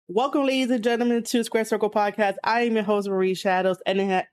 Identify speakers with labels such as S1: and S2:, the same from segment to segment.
S1: Welcome, ladies and gentlemen, to Square Circle Podcast. I am your host, Marie Shadows, and it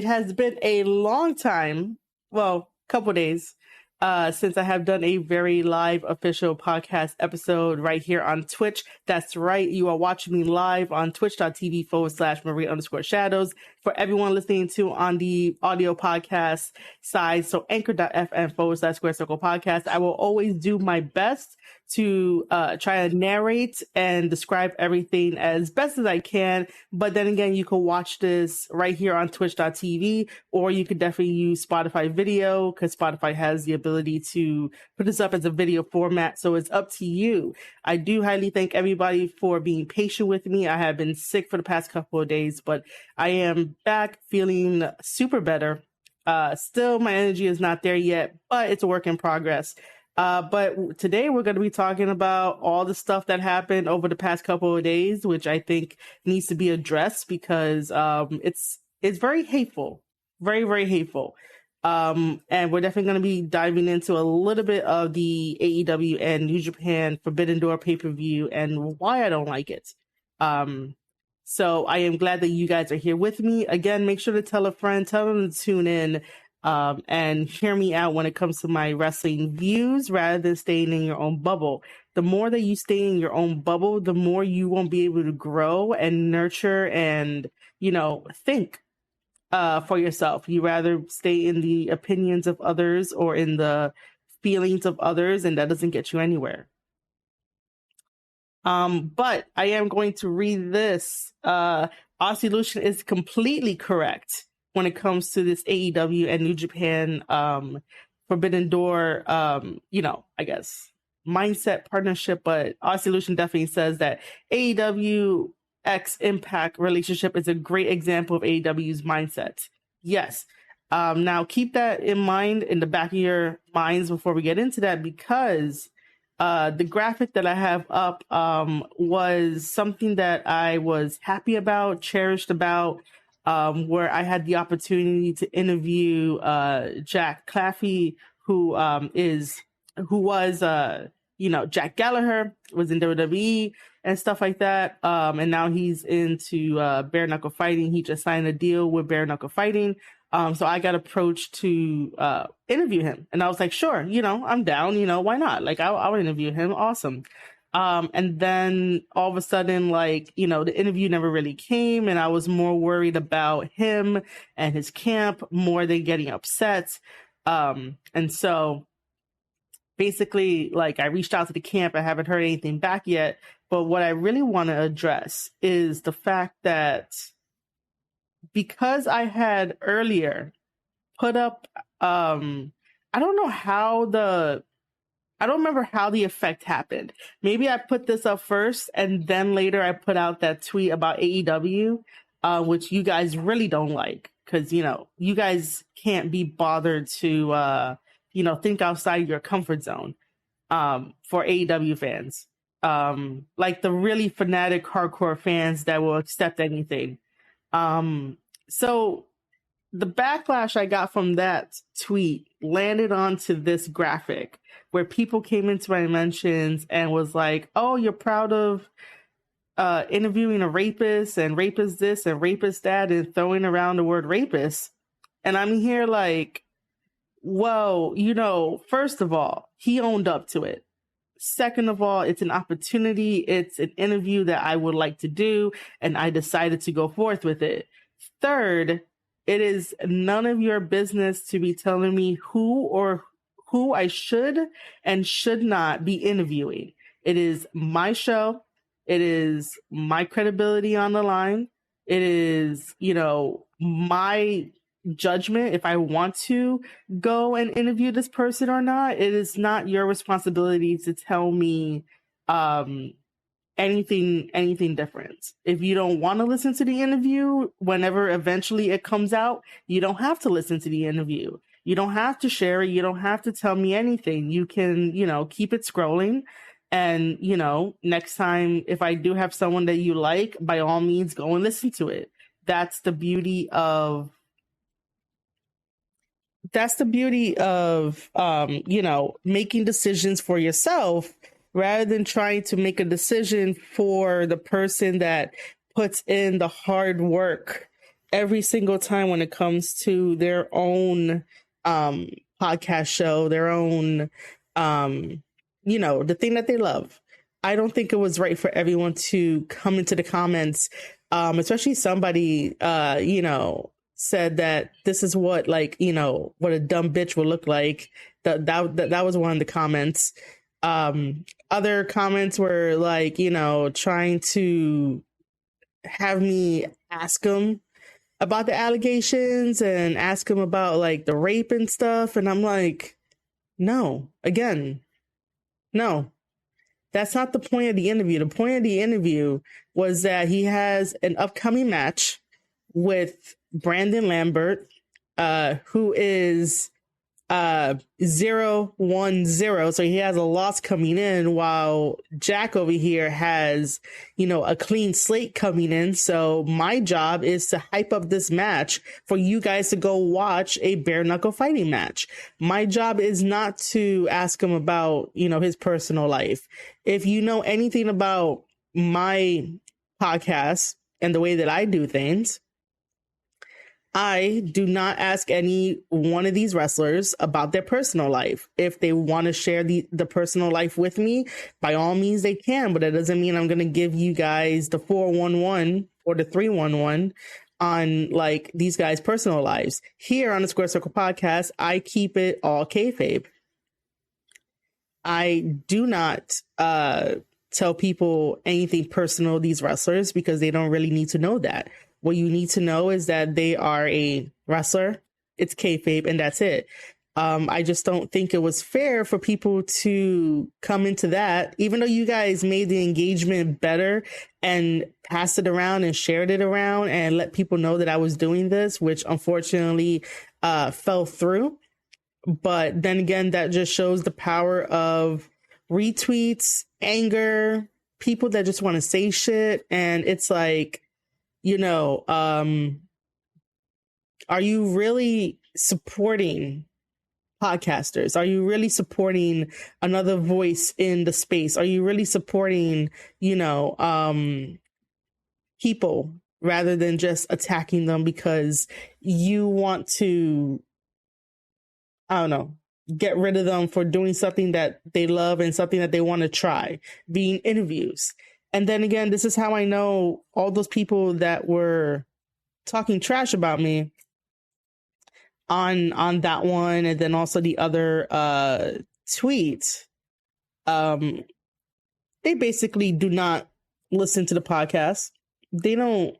S1: has been a long time, well, couple days, since I have done a very live official podcast episode right here on Twitch. That's right. You are watching me live on twitch.tv/Marie_Shadows. For everyone listening to on the audio podcast side, so anchor.fm/Square Circle Podcast. I will always do my best to try to narrate and describe everything as best as I can. But then again, you can watch this right here on twitch.tv, or you could definitely use Spotify video because Spotify has the ability to put this up as a video format. So it's up to you. I do highly thank everybody for being patient with me. I have been sick for the past couple of days, but I am back feeling super better. Still, my energy is not there yet, but it's a work in progress. But today we're going to be talking about all the stuff that happened over the past couple of days, which I think needs to be addressed because it's very hateful, very, very hateful. And we're definitely going to be diving into a little bit of the AEW and New Japan Forbidden Door pay-per-view and why I don't like it. So I am glad that you guys are here with me. Again, make sure to tell a friend, tell them to tune in. And hear me out when it comes to my wrestling views rather than staying in your own bubble. The more that you stay in your own bubble, the more you won't be able to grow and nurture and, think for yourself. You rather stay in the opinions of others or in the feelings of others, and that doesn't get you anywhere. But I am going to read this. Aussie Lucian is completely correct when it comes to this AEW and New Japan Forbidden Door, I guess, mindset partnership. But Aussie Lucian definitely says that AEW X Impact relationship is a great example of AEW's mindset. Yes. Now, keep that in mind in the back of your minds before we get into that, because the graphic that I have up was something that I was happy about, cherished about, where I had the opportunity to interview Jack Claffey, who was Jack Gallagher, was in WWE and stuff like that, and now he's into bare knuckle fighting. He just signed a deal with bare knuckle fighting. So I got approached to interview him, and I was like, sure, I'm down, why not? Like, I'll interview him. Awesome. And then all of a sudden, the interview never really came, and I was more worried about him and his camp more than getting upset. And so basically, I reached out to the camp. I haven't heard anything back yet. But what I really want to address is the fact that because I had earlier put up, I don't remember how the effect happened. Maybe I put this up first and then later I put out that tweet about AEW, which you guys really don't like because, you guys can't be bothered to, think outside your comfort zone for AEW fans. Like the really fanatic hardcore fans that will accept anything. So the backlash I got from that tweet landed onto this graphic where people came into my mentions and was like, oh, you're proud of interviewing a rapist and rapist this and rapist that and throwing around the word rapist. And I'm here like, whoa, first of all, he owned up to it. Second of all, it's an opportunity. It's an interview that I would like to do, and I decided to go forth with it. Third, it is none of your business to be telling me who I should and should not be interviewing. It is my show. It is my credibility on the line. It is, my judgment if I want to go and interview this person or not. It is not your responsibility to tell me anything different. If you don't want to listen to the interview, whenever eventually it comes out, you don't have to listen to the interview. You don't have to share it. You don't have to tell me anything. You can, keep it scrolling. And, next time, if I do have someone that you like, by all means, go and listen to it. That's the beauty of making decisions for yourself rather than trying to make a decision for the person that puts in the hard work every single time when it comes to their own podcast show, their own, the thing that they love. I don't think it was right for everyone to come into the comments, especially somebody, said that this is what, what a dumb bitch would look like. That was one of the comments. Other comments were trying to have me ask him about the allegations and ask him about the rape and stuff. And I'm like, no, that's not the point of the interview. The point of the interview was that he has an upcoming match with Brandon Lambert, who is 0-1-0. So he has a loss coming in, while Jack over here has, a clean slate coming in. So my job is to hype up this match for you guys to go watch a bare knuckle fighting match. My job is not to ask him about, his personal life. If you know anything about my podcast and the way that I do things, I do not ask any one of these wrestlers about their personal life. If they want to share the personal life with me, by all means they can, but that doesn't mean I'm going to give you guys the 411 or the 311 on these guys' personal lives. Here on the Square Circle podcast, I keep it all kayfabe. I do not tell people anything personal, these wrestlers, because they don't really need to know that. What you need to know is that they are a wrestler. It's kayfabe, and that's it. I just don't think it was fair for people to come into that, even though you guys made the engagement better and passed it around and shared it around and let people know that I was doing this, which unfortunately fell through. But then again, that just shows the power of retweets, anger, people that just want to say shit. And it's like, are you really supporting podcasters? Are you really supporting another voice in the space? Are you really supporting, people rather than just attacking them because you want to, get rid of them for doing something that they love and something that they want to try, being interviews? And then again, this is how I know all those people that were talking trash about me on that one, and then also the other tweet. They basically do not listen to the podcast. They don't,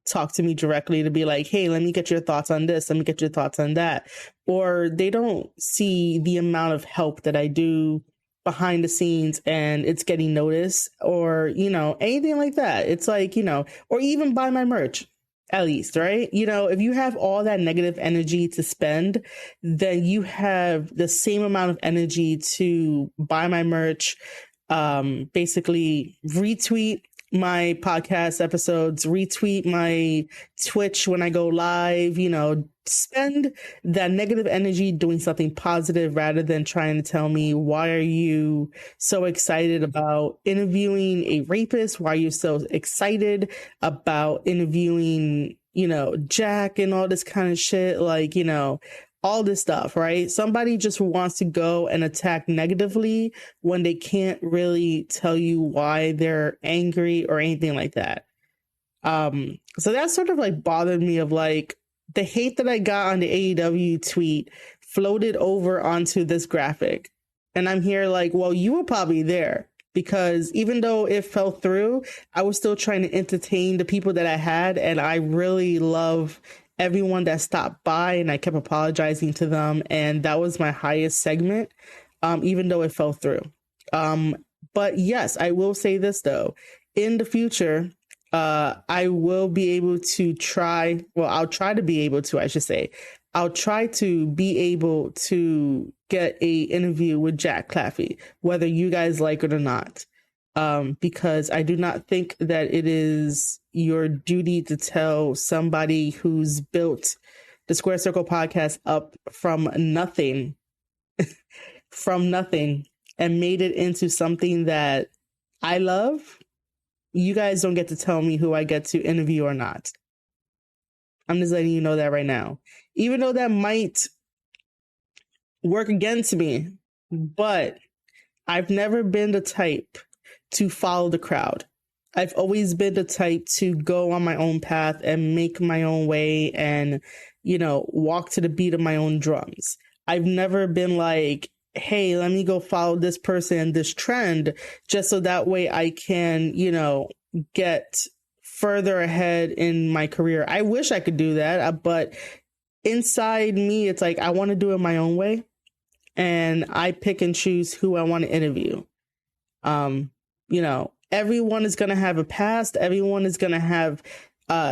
S1: talk to me directly to be like, hey, let me get your thoughts on this. Let me get your thoughts on that. Or they don't see the amount of help that I do behind the scenes and it's getting noticed, or, anything like that. It's like, or even buy my merch, at least, right? If you have all that negative energy to spend, then you have the same amount of energy to buy my merch, basically retweet my podcast episodes, retweet my Twitch when I go live, spend that negative energy doing something positive rather than trying to tell me, why are you so excited about interviewing a rapist? Why are you so excited about interviewing, Jack and all this kind of shit? All this stuff, right? Somebody just wants to go and attack negatively when they can't really tell you why they're angry or anything like that. So that sort of bothered me, of the hate that I got on the AEW tweet floated over onto this graphic. And I'm here well, you were probably there, because even though it fell through, I was still trying to entertain the people that I had. And I really love everyone that stopped by, and I kept apologizing to them. And that was my highest segment, even though it fell through. But yes, I will say this though, in the future, I will be able to try, well, I'll try to be able to, I should say, I'll try to be able to get a interview with Jack Claffey, whether you guys like it or not. Because I do not think that it is your duty to tell somebody who's built the Square Circle podcast up from nothing, and made it into something that I love, you guys don't get to tell me who I get to interview or not. I'm just letting you know that right now. Even though that might work against me, but I've never been the type to follow the crowd. I've always been the type to go on my own path and make my own way and, walk to the beat of my own drums. I've never been like, hey, let me go follow this person, this trend, just so that way I can, get further ahead in my career. I wish I could do that, but inside me, it's like, I want to do it my own way. And I pick and choose who I want to interview. Everyone is going to have a past. Everyone is going to have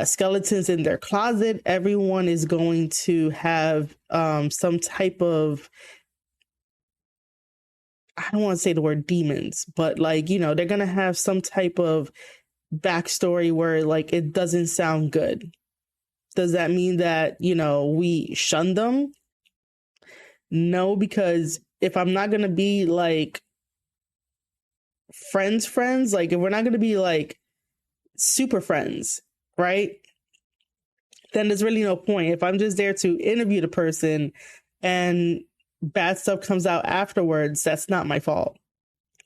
S1: skeletons in their closet. Everyone is going to have some type of, I don't want to say the word demons, but they're going to have some type of backstory where it doesn't sound good. Does that mean that, we shun them? No, because if I'm not going to be friends, if we're not going to be super friends, right? Then there's really no point. If I'm just there to interview the person and bad stuff comes out afterwards, that's not my fault.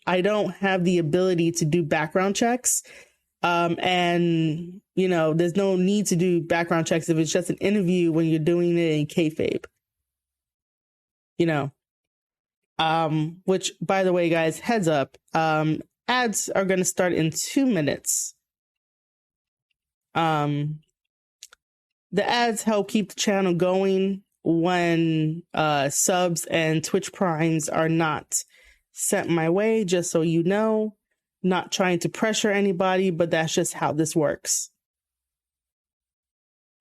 S1: I don't have the ability to do background checks. And there's no need to do background checks if it's just an interview when you're doing it in kayfabe. Which, by the way, guys, heads up, ads are going to start in 2 minutes. The ads help keep the channel going when subs and Twitch primes are not sent my way, just so you know. Not trying to pressure anybody, but that's just how this works.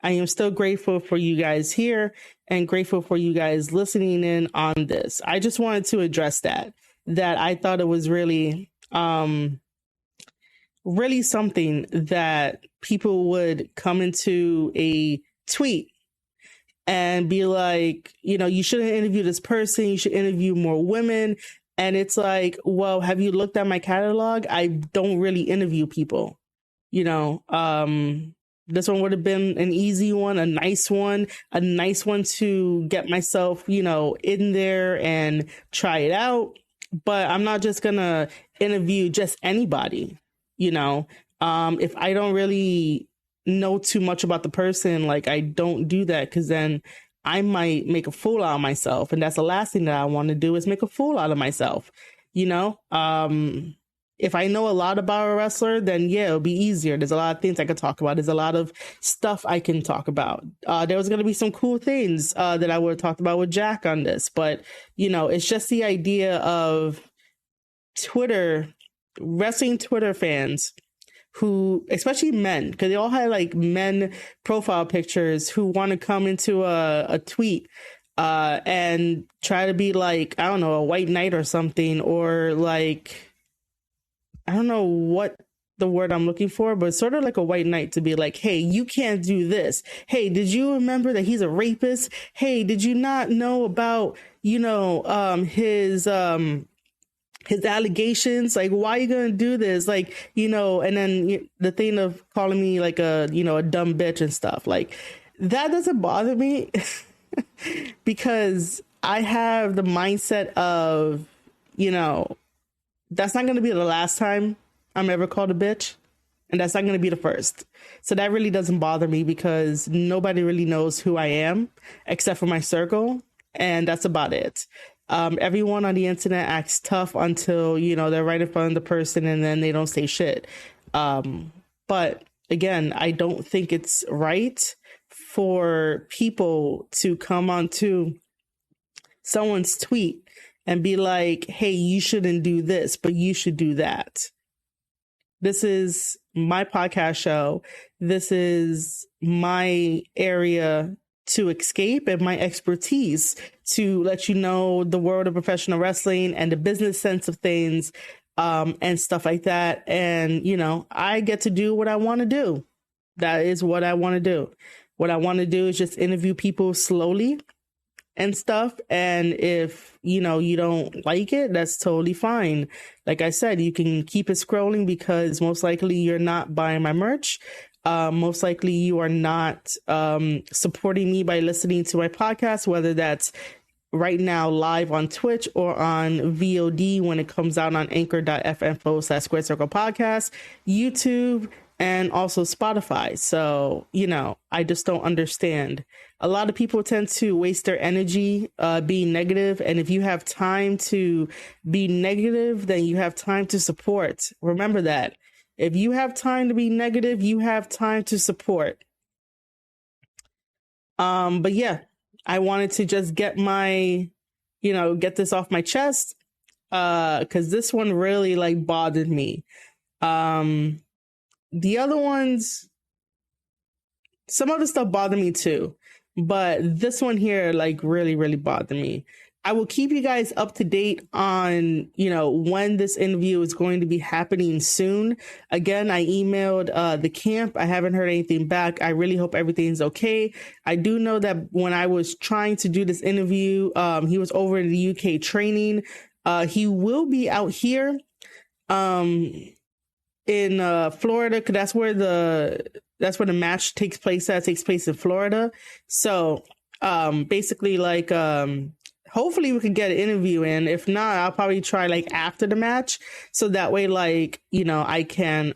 S1: I am still grateful for you guys here and grateful for you guys listening in on this. I just wanted to address that I thought it was really, really something that people would come into a tweet and be like, you shouldn't interview this person. You should interview more women. And it's like, well, have you looked at my catalog? I don't really interview people, This one would have been an easy one, a nice one to get myself, in there and try it out. But I'm not just going to interview just anybody, if I don't really know too much about the person, I don't do that, because then I might make a fool out of myself. And that's the last thing that I want to do is make a fool out of myself, If I know a lot about a wrestler, then yeah, it'll be easier. There's a lot of things I could talk about. There's a lot of stuff I can talk about. There was going to be some cool things that I would have talked about with Jack on this. But, it's just the idea of wrestling Twitter fans who, especially men, because they all had men profile pictures, who want to come into a tweet and try to be I don't know, a white knight or something, or I don't know what the word I'm looking for, but sort of like a white knight, to be like, hey, you can't do this. Hey, did you remember that he's a rapist? Hey, did you not know about, his allegations? Why are you going to do this? And then the thing of calling me a dumb bitch and stuff that doesn't bother me because I have the mindset of, that's not going to be the last time I'm ever called a bitch. And that's not going to be the first. So that really doesn't bother me because nobody really knows who I am except for my circle. And that's about it. Everyone on the internet acts tough until, they're right in front of the person and then they don't say shit. But again, I don't think it's right for people to come onto someone's tweet and be like, hey, you shouldn't do this, but you should do that. This is my podcast show. This is my area to escape and my expertise to let you know the world of professional wrestling and the business sense of things, and stuff like that. And, I get to do what I want to do. That is what I want to do. What I want to do is just interview people slowly and stuff. And if, you don't like it, that's totally fine. Like I said, you can keep it scrolling because most likely you're not buying my merch. Most likely you are not supporting me by listening to my podcast, whether that's right now live on Twitch or on VOD when it comes out on anchor.fm/Squared Circle Podcast, YouTube, and also Spotify. So, I just don't understand. A lot of people tend to waste their energy being negative. And if you have time to be negative, then you have time to support. Remember that. If you have time to be negative, you have time to support. But yeah, I wanted to just get get this off my chest. Cause this one really bothered me. The other ones, some other stuff bothered me too, but this one here really, really bothered me. I will keep you guys up to date on, when this interview is going to be happening soon. Again, I emailed the camp. I haven't heard anything back. I really hope everything's okay. I do know that when I was trying to do this interview, he was over in the UK training. He will be out here in Florida, because that's where the match takes place. That takes place in Florida. So basically hopefully we can get an interview in. If not, I'll probably try after the match, so that way I can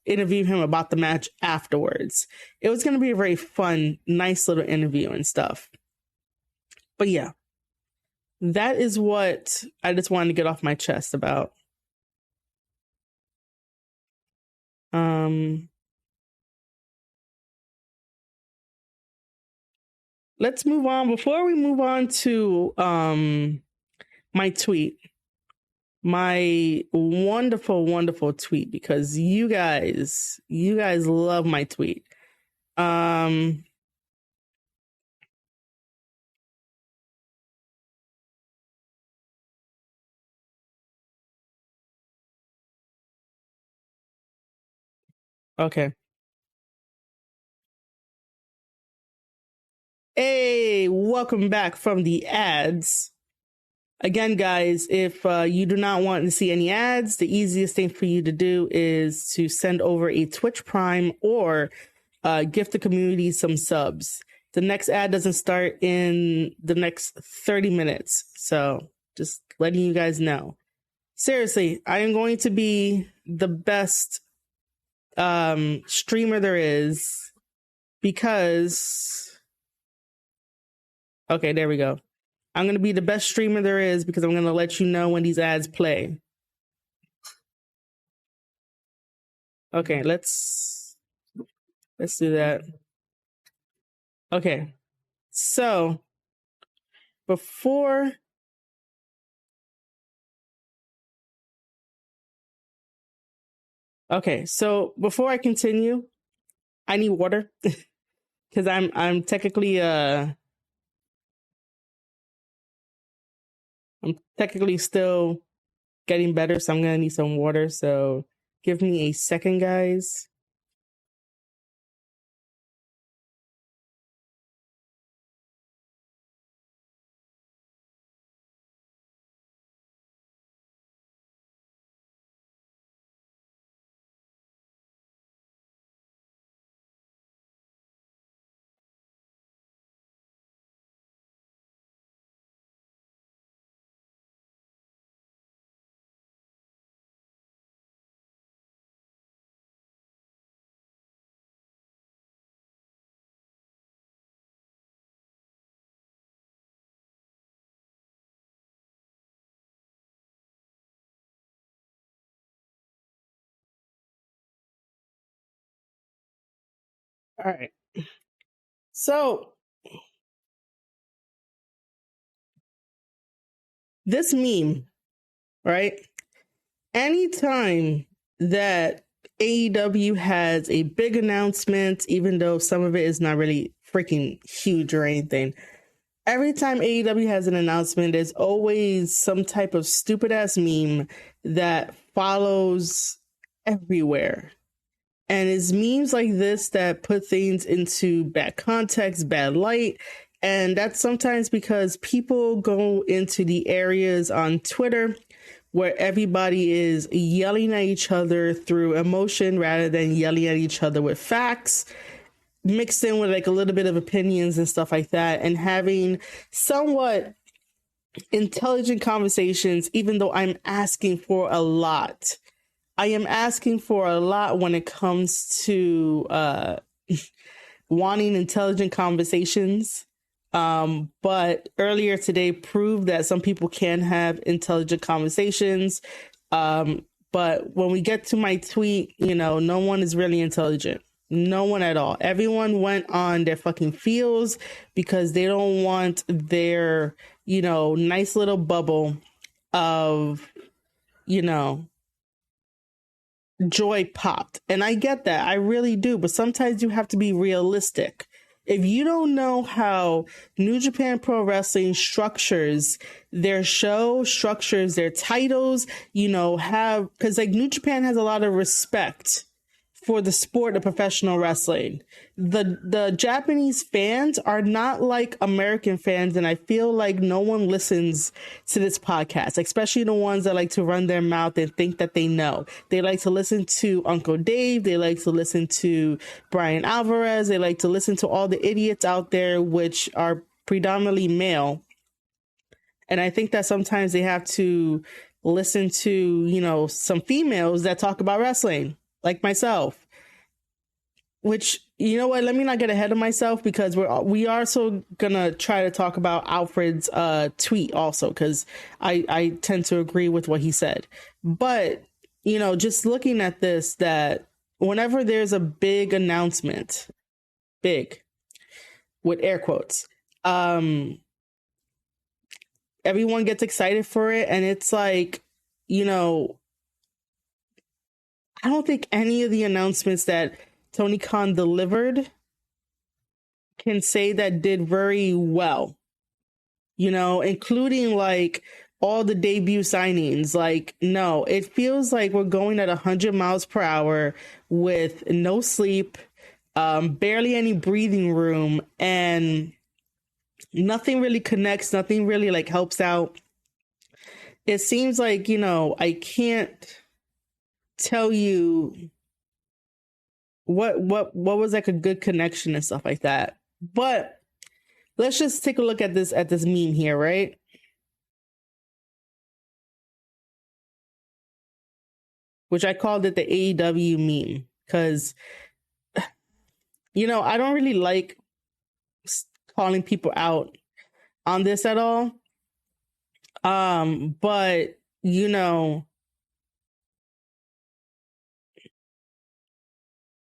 S1: interview him about the match afterwards. It was going to be a very fun, nice little interview and stuff. But yeah, that is what I just wanted to get off my chest about. Let's move on. Before we move on to my tweet, my wonderful, wonderful tweet, because you guys love my tweet. Okay. Hey, welcome back from the ads. Again, guys, if you do not want to see any ads, the easiest thing for you to do is to send over a Twitch Prime or gift the community some subs. The next ad doesn't start in the next 30 minutes. So just letting you guys know. Seriously, I am going to be the best streamer there is, because... Okay, there we go. I'm going to be the best streamer there is because I'm going to let you know when these ads play. Okay, let's do that. Okay, so before... Okay, so before I continue, I need water because I'm technically still getting better, so I'm gonna need some water. So give me a second, guys. All right. So this meme, right? Anytime that AEW has a big announcement, even though some of it is not really freaking huge or anything, every time AEW has an announcement, there's always some type of stupid ass meme that follows everywhere. And it's memes like this that put things into bad context, bad light. And that's sometimes because people go into the areas on Twitter where everybody is yelling at each other through emotion rather than yelling at each other with facts, mixed in with like a little bit of opinions and stuff like that, and having somewhat intelligent conversations, even though I'm asking for a lot. I am asking for a lot when it comes to wanting intelligent conversations. But earlier today proved that some people can have intelligent conversations. But when we get to my tweet, no one is really intelligent. No one at all. Everyone went on their fucking feels because they don't want their, nice little bubble of, joy popped. And I get that. I really do. But sometimes you have to be realistic. If you don't know how New Japan Pro Wrestling structures their show, structures their titles, because like New Japan has a lot of respect for the sport of professional wrestling. The Japanese fans are not like American fans, and I feel like no one listens to this podcast, especially the ones that like to run their mouth and think that they know. They like to listen to Uncle Dave, they like to listen to Brian Alvarez, they like to listen to all the idiots out there, which are predominantly male. And I think that sometimes they have to listen to, some females that talk about wrestling, like myself. Which, you know what, let me not get ahead of myself, because we are so gonna try to talk about Alfred's tweet also, because I tend to agree with what he said. But, just looking at this, that whenever there's a big announcement, big, with air quotes, everyone gets excited for it. And it's like, I don't think any of the announcements that Tony Khan delivered can say that did very well, including like all the debut signings. Like, no, it feels like we're going at 100 miles per hour with no sleep, barely any breathing room, and nothing really connects. Nothing really like helps out. It seems like, I can't tell you what was like a good connection and stuff like that. But let's just take a look at this meme here, right? Which I called it the AEW meme, because I don't really like calling people out on this at all. But you know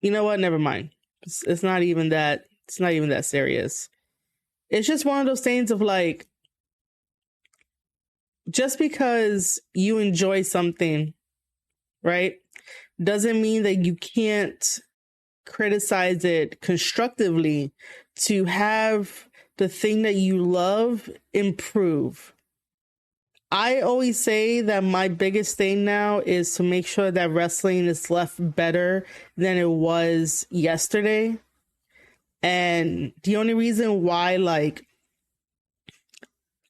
S1: what? Never mind. It's not even that. It's not even that serious. It's just one of those things of like, just because you enjoy something, right, doesn't mean that you can't criticize it constructively to have the thing that you love improve. I always say that my biggest thing now is to make sure that wrestling is left better than it was yesterday. And the only reason why, like,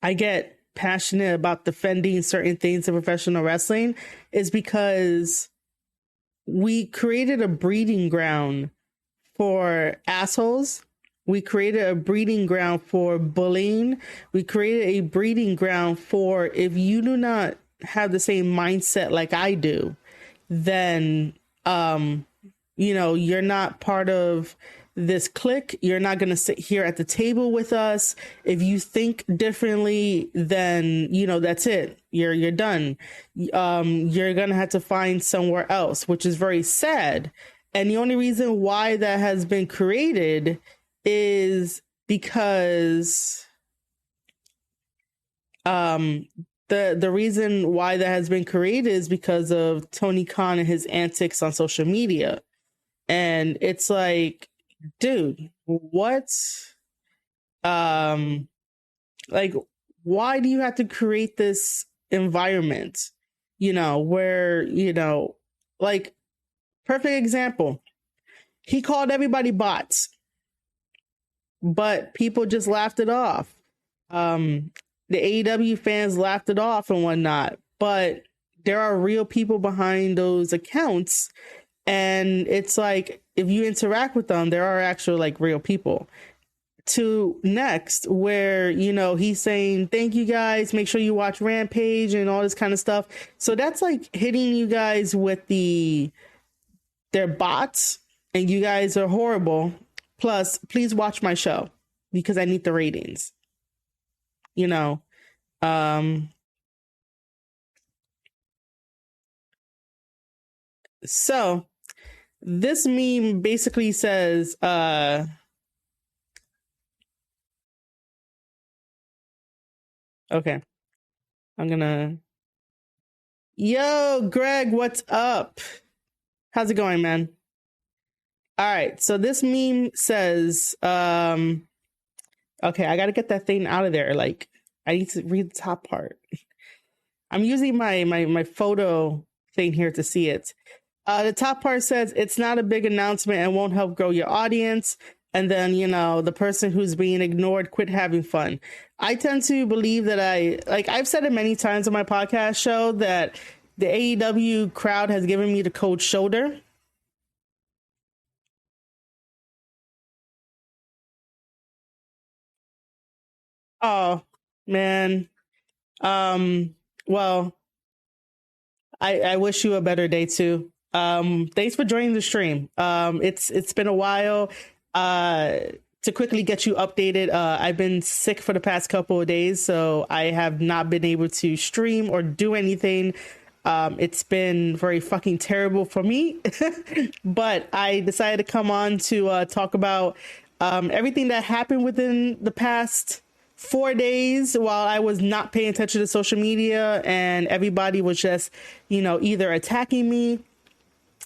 S1: I get passionate about defending certain things in professional wrestling is because we created a breeding ground for assholes. We created a breeding ground for bullying. We created a breeding ground for, if you do not have the same mindset like I do, then, you're not part of this clique. You're not going to sit here at the table with us. If you think differently, then, that's it. You're done. You're going to have to find somewhere else, which is very sad. And the only reason why that has been created is because the reason why that has been created is because of Tony Khan and his antics on social media. And it's like, dude, what? Like, why do you have to create this environment, where, like, perfect example. He called everybody bots. but people just laughed it off. The AEW fans laughed it off and whatnot, but there are real people behind those accounts. And it's like, if you interact with them, there are actual like real people. To next, where, you know, he's saying, thank you guys, make sure you watch Rampage and all this kind of stuff. So that's like hitting you guys with their bots, and you guys are horrible. Plus, please watch my show because I need the ratings. You know, so this meme basically says, okay, I'm gonna, yo, Greg, what's up? How's it going, man? All right, so this meme says, okay, I gotta get that thing out of there. Like, I need to read the top part. I'm using my photo thing here to see it. The top part says, it's not a big announcement and won't help grow your audience. And then, you know, the person who's being ignored, quit having fun. I tend to believe that I've said it many times on my podcast show that the AEW crowd has given me the cold shoulder. Oh, man. Well, I wish you a better day too. Thanks for joining the stream. It's been a while. To quickly get you updated, I've been sick for the past couple of days, so I have not been able to stream or do anything. It's been very fucking terrible for me, but I decided to come on to talk about everything that happened within the past 4 days while I was not paying attention to social media, and everybody was just, you know, either attacking me,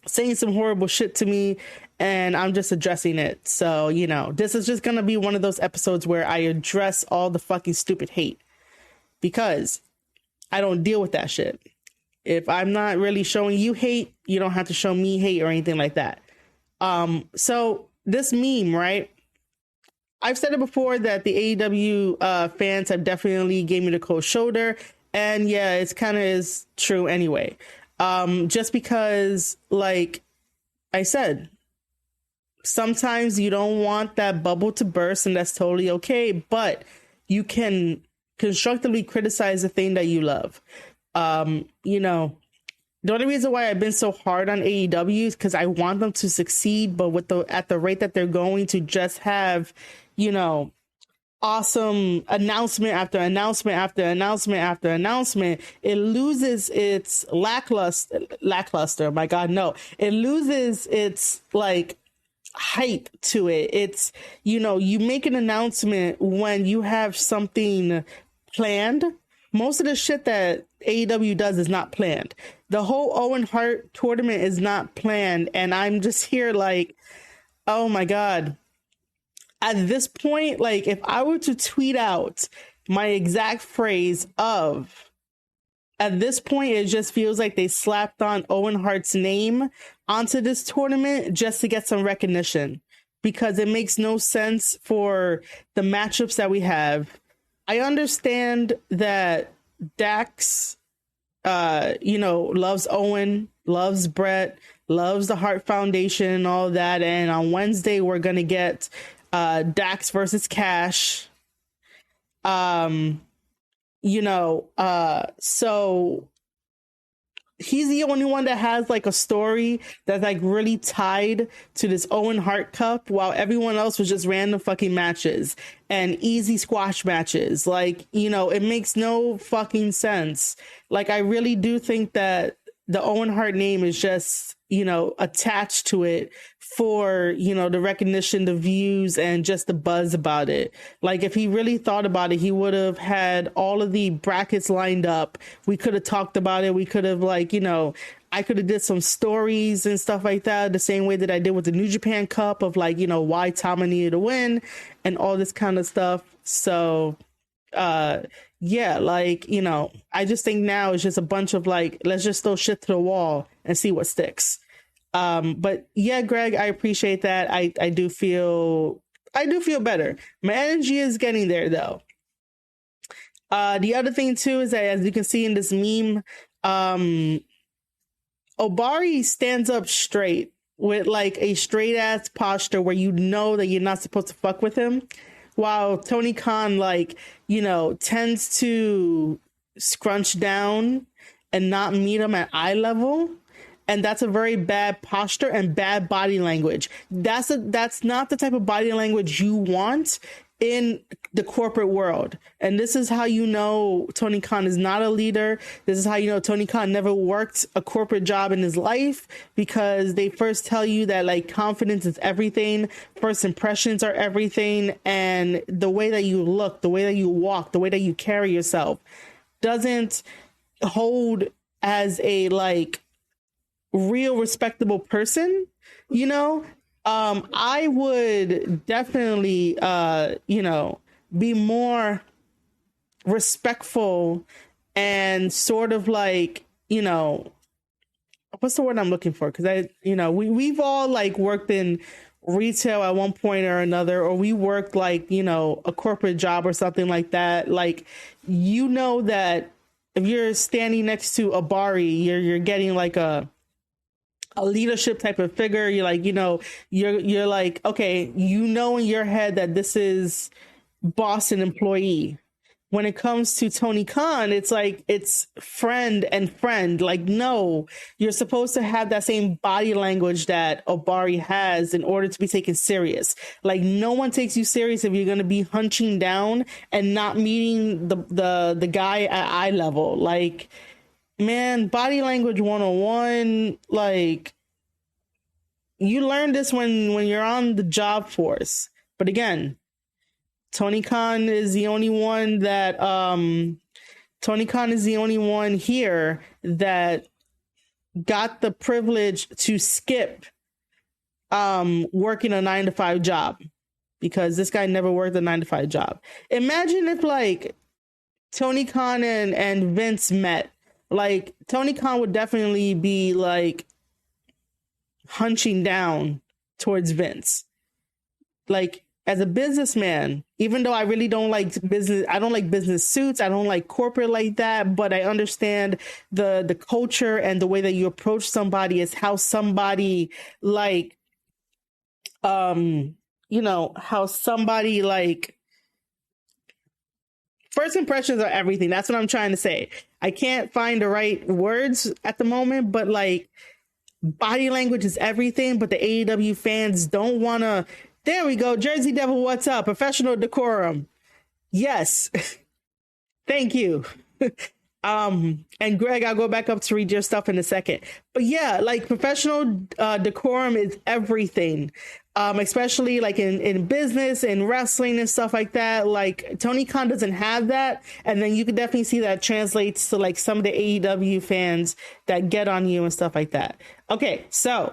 S1: saying some horrible shit to me, and I'm just addressing it. So, you know, this is just gonna be one of those episodes where I address all the fucking stupid hate, because I don't deal with that shit. If I'm not really showing you hate, you don't have to show me hate or anything like that. So this meme, right? I've said it before that the AEW fans have definitely gave me the cold shoulder, and yeah, it's kind of is true anyway. Just because, like I said, sometimes you don't want that bubble to burst, and that's totally okay. But you can constructively criticize the thing that you love. You know, the only reason why I've been so hard on AEW is because I want them to succeed, but at the rate that they're going to just have, you know, awesome announcement after announcement after announcement after announcement, it loses its lackluster. My God, no, it loses its like hype to it. It's, you know, you make an announcement when you have something planned. Most of the shit that AEW does is not planned. The whole Owen Hart tournament is not planned, and I'm just here like, oh my God. At this point, like, if I were to tweet out my exact phrase of, at this point, it just feels like they slapped on Owen Hart's name onto this tournament just to get some recognition, because it makes no sense for the matchups that we have. I understand that Dax, you know, loves Owen, loves Brett, loves the Hart Foundation and all that. And on Wednesday, we're going to get Dax versus Cash. You know, so he's the only one that has like a story that's like really tied to this Owen Hart Cup, while everyone else was just random fucking matches and easy squash matches. Like, you know, it makes no fucking sense. Like, I really do think that the Owen Hart name is just, you know, attached to it for, you know, the recognition, the views, and just the buzz about it. Like, if he really thought about it, he would have had all of the brackets lined up. We could have talked about it. We could have, like, you know, I could have did some stories and stuff like that, the same way that I did with the New Japan Cup of, like, you know, why Tama needed to win and all this kind of stuff. So, yeah, like, you know, I just think now it's just a bunch of like, let's just throw shit to the wall and see what sticks. But yeah, Greg, I appreciate that. I do feel I do feel better. My energy is getting there though. The other thing too is that, as you can see in this meme, Obari stands up straight with like a straight ass posture where you know that you're not supposed to fuck with him, while Tony Khan, like, you know, tends to scrunch down and not meet him at eye level. And that's a very bad posture and bad body language. That's not the type of body language you want in the corporate world. And this is how you know Tony Khan is not a leader. This is how you know Tony Khan never worked a corporate job in his life, because they first tell you that like confidence is everything, first impressions are everything, and the way that you look, the way that you walk, the way that you carry yourself doesn't hold as a like real respectable person, you know. I would definitely you know, be more respectful and sort of like, you know, what's the word I'm looking for, because I, you know, we've all like worked in retail at one point or another, or we worked like, you know, a corporate job or something like that. Like, you know, that if you're standing next to a Bari, you're getting like a leadership type of figure. You're like, you know, you're like, okay, you know, in your head that this is boss and employee. When it comes to Tony Khan, it's like, it's friend and friend. Like, no, you're supposed to have that same body language that Obari has in order to be taken serious. Like, no one takes you serious if you're going to be hunching down and not meeting the guy at eye level. Like, man, body language 101, like, you learn this when you're on the job force. But again, Tony Khan is the only one that Tony Khan is the only one here that got the privilege to skip working a 9-to-5 job, because this guy never worked a 9-to-5 job. Imagine if like Tony Khan and Vince met. Like, Tony Khan would definitely be like hunching down towards Vince. Like, as a businessman, even though I really don't like business, I don't like business suits, I don't like corporate like that, but I understand the culture and the way that you approach somebody is how somebody like, you know, how somebody like, first impressions are everything. That's what I'm trying to say. I can't find the right words at the moment, but like, body language is everything. But the AEW fans don't want to. There we go. Jersey Devil, what's up? Professional decorum. Yes. Thank you. And Greg, I'll go back up to read your stuff in a second. But yeah, like, professional decorum is everything. Especially like in business and wrestling and stuff like that. Like, Tony Khan doesn't have that. And then you can definitely see that translates to like some of the AEW fans that get on you and stuff like that. Okay, so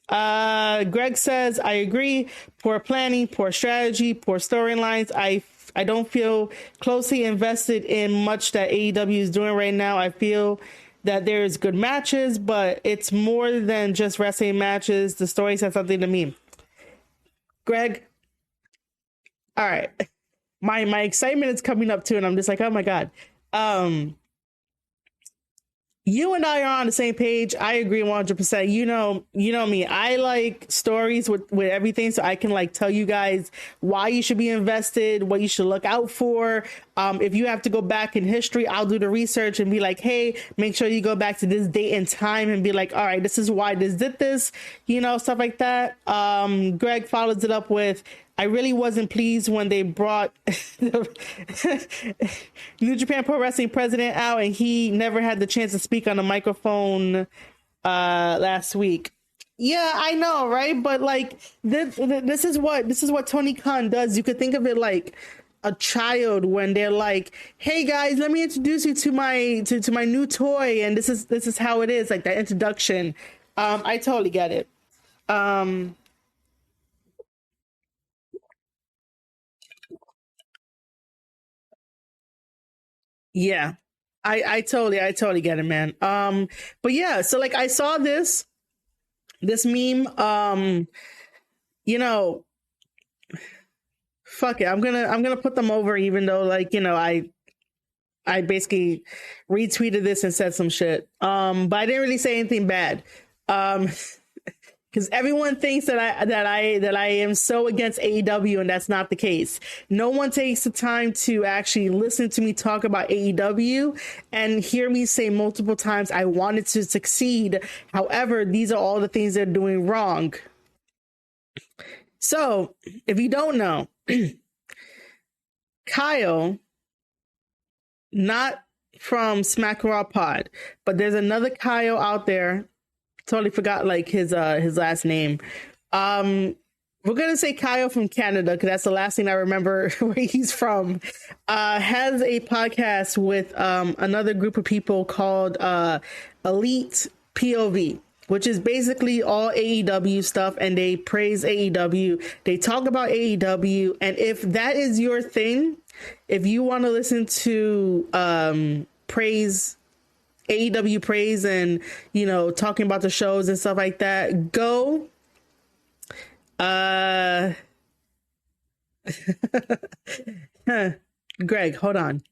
S1: Greg says, I agree. Poor planning, poor strategy, poor storylines. I don't feel closely invested in much that AEW is doing right now. I feel that there's good matches, but it's more than just wrestling matches. The stories have something to mean. Greg, all right. My excitement is coming up too, and I'm just like, oh my God. You and I are on the same page. I agree 100%. You know me. I like stories with everything, so I can like tell you guys why you should be invested, what you should look out for. If you have to go back in history, I'll do the research and be like, hey, make sure you go back to this date and time and be like, all right, this is why this did this, you know, stuff like that. Greg follows it up with, I really wasn't pleased when they brought New Japan Pro Wrestling president out and he never had the chance to speak on the microphone last week. Yeah, I know, right? But like, this is what Tony Khan does. You could think of it like a child when they're like, hey guys, let me introduce you to my new toy, and this is how it is, like that introduction. I totally get it. Yeah, I totally get it, man. But yeah, so like, I saw this meme, you know, fuck it. I'm gonna put them over, even though, like, you know, I basically retweeted this and said some shit. But I didn't really say anything bad. Because everyone thinks that I am so against AEW, and that's not the case. No one takes the time to actually listen to me talk about AEW and hear me say multiple times I wanted to succeed. However, these are all the things they're doing wrong. So, if you don't know, Kyle, not from Smack Raw Pod, but there's another Kyle out there. Totally forgot like his last name. We're gonna say Kyle from Canada because that's the last thing I remember where he's from. Has a podcast with another group of people called Elite POV, which is basically all AEW stuff, and they praise AEW. They talk about AEW, and if that is your thing, if you want to listen to praise AEW praise and, you know, talking about the shows and stuff like that, go Greg, hold on.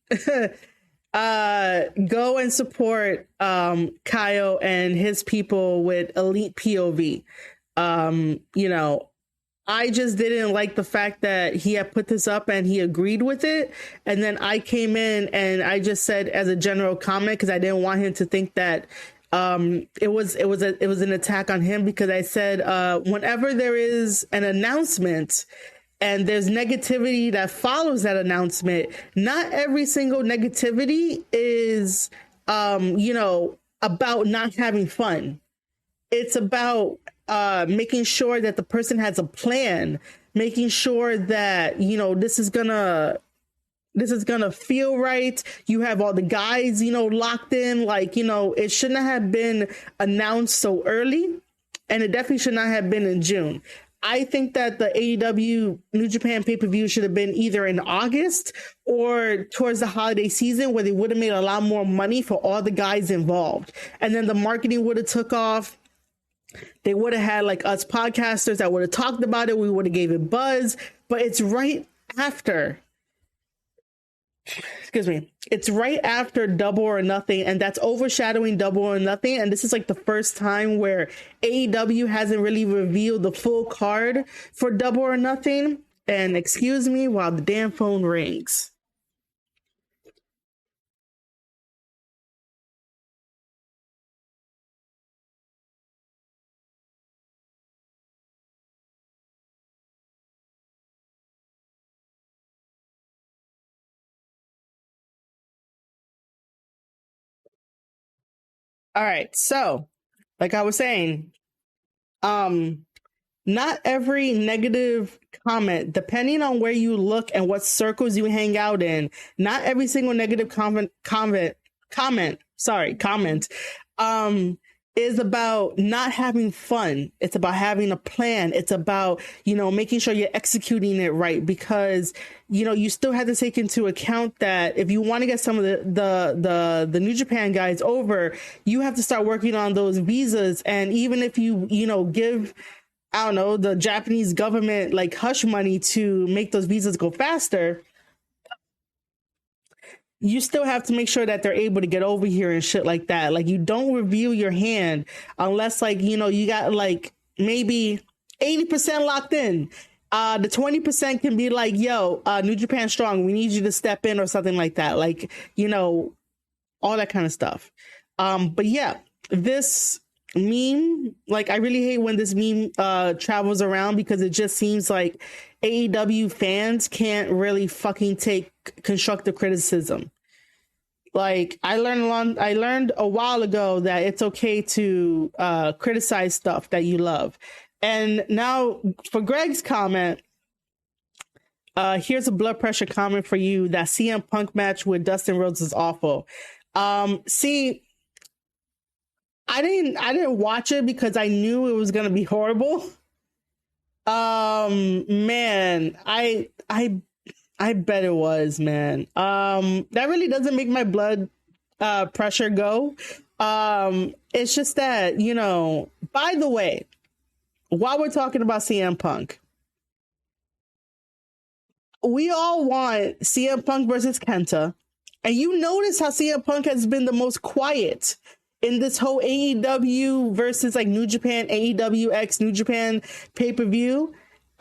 S1: Go and support Kyle and his people with Elite POV. You know, I just didn't like the fact that he had put this up and he agreed with it. And then I came in and I just said as a general comment, because I didn't want him to think that it was an attack on him, because I said whenever there is an announcement and there's negativity that follows that announcement, not every single negativity is you know, about not having fun. It's about making sure that the person has a plan, making sure that, you know, this is gonna feel right. You have all the guys, you know, locked in. Like, you know, it shouldn't have been announced so early, and it definitely should not have been in June. I think that the AEW New Japan pay-per-view should have been either in August or towards the holiday season, where they would have made a lot more money for all the guys involved. And then the marketing would have took off. They would have had like us podcasters that would have talked about it. We would have gave it buzz, but it's right after, excuse me, it's right after Double or Nothing, and that's overshadowing Double or Nothing. And this is like the first time where AEW hasn't really revealed the full card for Double or Nothing. And excuse me while the damn phone rings. All right, so like I was saying, not every negative comment, depending on where you look and what circles you hang out in, not every single negative comment is about not having fun. It's about having a plan. It's about, you know, making sure you're executing it right, because, you know, you still have to take into account that if you want to get some of the New Japan guys over, you have to start working on those visas. And even if you know, give, I don't know, the Japanese government like hush money to make those visas go faster, you still have to make sure that they're able to get over here and shit like that. Like, you don't reveal your hand unless, like, you know, you got like maybe 80% locked in. The 20% can be like, yo, New Japan Strong, we need you to step in or something like that. Like, you know, all that kind of stuff. But yeah, this meme, like, I really hate when this meme travels around, because it just seems like AEW fans can't really fucking take constructive criticism. Like, I learned a while ago that it's okay to criticize stuff that you love. And now for Greg's comment, here's a blood pressure comment for you. That CM Punk match with Dustin Rhodes is awful. See, I didn't watch it because I knew it was gonna be horrible. Man, I bet it was, man. That really doesn't make my blood pressure go. It's just that, you know, by the way, while we're talking about CM Punk, we all want CM Punk versus Kenta. And you notice how CM Punk has been the most quiet in this whole AEW versus like New Japan, AEWx New Japan pay-per-view.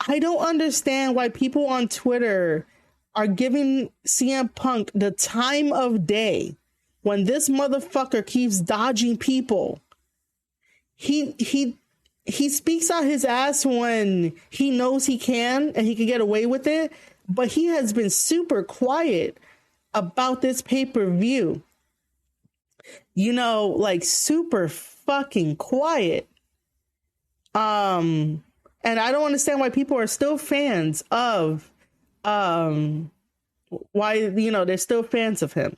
S1: I don't understand why people on Twitter are giving CM Punk the time of day when this motherfucker keeps dodging people. He speaks out his ass when he knows he can and he can get away with it, but he has been super quiet about this pay-per-view. You know, like super fucking quiet. And I don't understand why people are still fans of why, you know, they're still fans of him.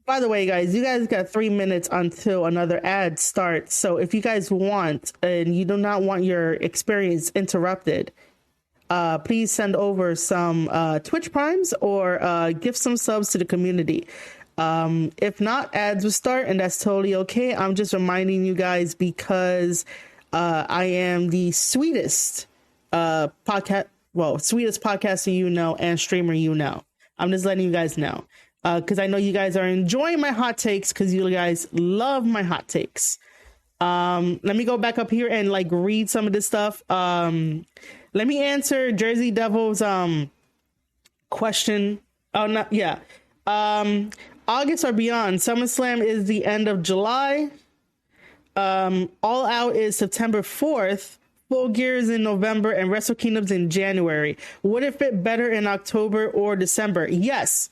S1: By the way, guys, you guys got 3 minutes until another ad starts. So if you guys want and you do not want your experience interrupted, please send over some Twitch Primes or give some subs to the community. If not, ads will start, and that's totally okay. I'm just reminding you guys because I am the sweetest sweetest podcaster you know and streamer you know. I'm just letting you guys know. Because I know you guys are enjoying my hot takes because you guys love my hot takes. Let me go back up here and like read some of this stuff. Let me answer Jersey Devil's question. Oh, not yeah. August or beyond. SummerSlam is the end of July. All Out is September 4th. Full Gear is in November and Wrestle Kingdom's in January. Would it fit better in October or December? Yes.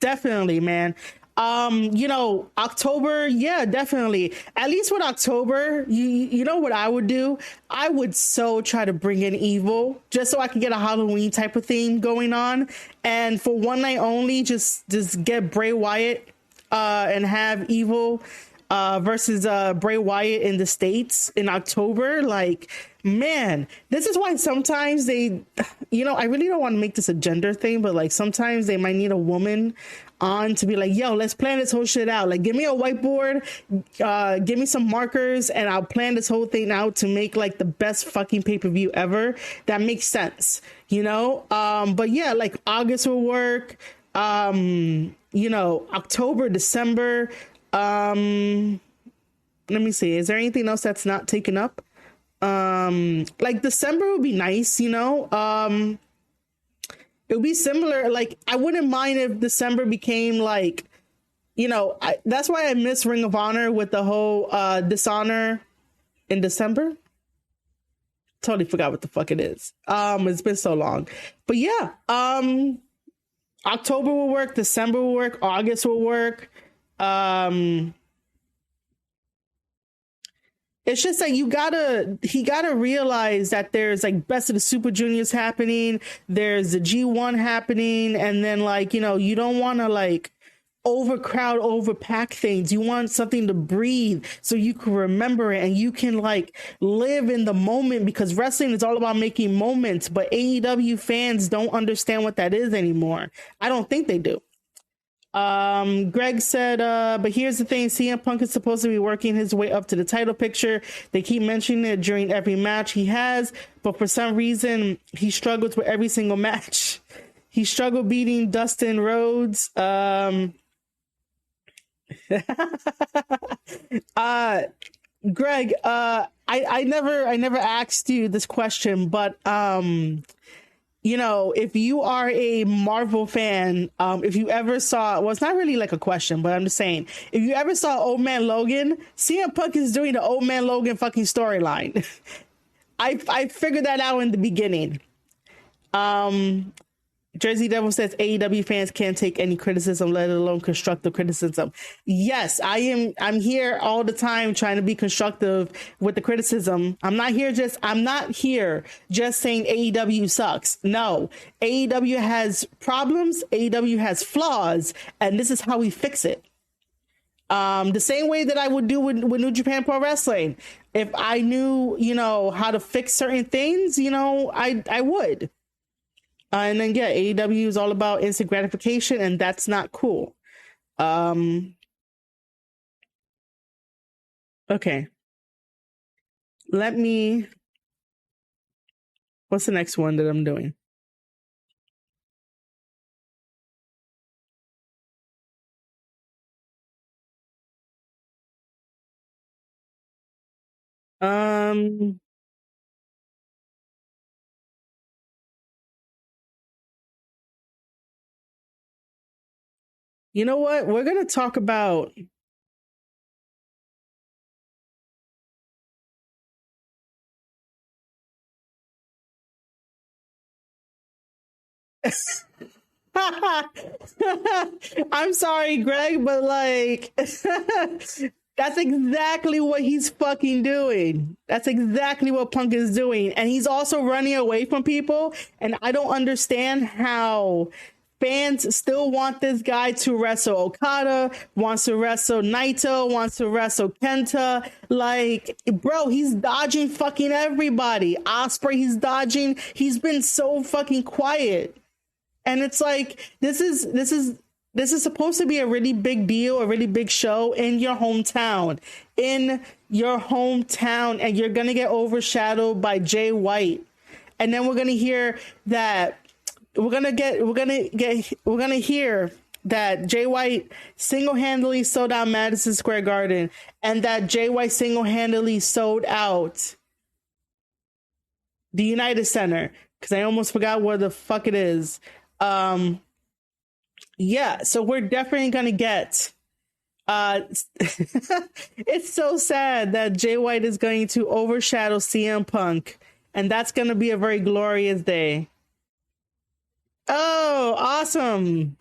S1: Definitely, man. You know, October, yeah, definitely. At least with October, you know what I would do? I would so try to bring in Evil just so I could get a Halloween type of theme going on. And for one night only, just get Bray Wyatt and have Evil versus Bray Wyatt in the States in October. Like, man, this is why sometimes they, you know, I really don't want to make this a gender thing, but like sometimes they might need a woman on to be like, yo, let's plan this whole shit out. Like, give me a whiteboard, give me some markers, and I'll plan this whole thing out to make like the best fucking pay-per-view ever. That makes sense, you know? But yeah, like August will work. You know, October, December. Let me see. Is there anything else that's not taken up? Like December would be nice, you know. It would be similar. Like, I wouldn't mind if December became like, you know, that's why I miss Ring of Honor with the whole Dishonor in December. Totally forgot what the fuck it is. It's been so long. But yeah, October will work, December will work, August will work. It's just like he gotta realize that there's like Best of the Super Juniors happening, there's the G1 happening, and then like, you know, you don't want to like overcrowd, overpack things. You want something to breathe so you can remember it and you can like live in the moment, because wrestling is all about making moments, but AEW fans don't understand what that is anymore. I don't think they do. Greg said, but here's the thing, CM Punk is supposed to be working his way up to the title picture. They keep mentioning it during every match he has, but for some reason he struggles with every single match. He struggled beating Dustin Rhodes. Greg, I never asked you this question, but you know, if you are a Marvel fan, if you ever saw, well, it's not really like a question, but I'm just saying, if you ever saw Old Man Logan, CM Punk is doing the Old Man Logan fucking storyline. I figured that out in the beginning. Jersey Devil says AEW fans can't take any criticism, let alone constructive criticism. Yes, I'm here all the time trying to be constructive with the criticism. I'm not here just saying AEW sucks. No, AEW has problems, AEW has flaws, and this is how we fix it. The same way that I would do with New Japan Pro Wrestling. If I knew, you know, how to fix certain things, you know, I would. And then, yeah, AEW is all about instant gratification, and that's not cool. Okay. What's the next one that I'm doing? Um, you know what? We're gonna talk about. I'm sorry, Greg, but like, that's exactly what he's fucking doing. That's exactly what Punk is doing. And he's also running away from people. And I don't understand how fans still want this guy to wrestle Okada, wants to wrestle Naito, wants to wrestle Kenta. Like, bro, he's dodging fucking everybody. Osprey, he's dodging. He's been so fucking quiet. And it's like, this is supposed to be a really big deal, a really big show in your hometown. In your hometown, and you're gonna get overshadowed by Jay White. And then we're gonna hear that we're gonna hear that Jay White single-handedly sold out Madison Square Garden, and that Jay White single-handedly sold out the United Center, because I almost forgot where the fuck it is. Yeah, so we're definitely gonna get it's so sad that Jay White is going to overshadow CM Punk, and that's gonna be a very glorious day. Oh, awesome.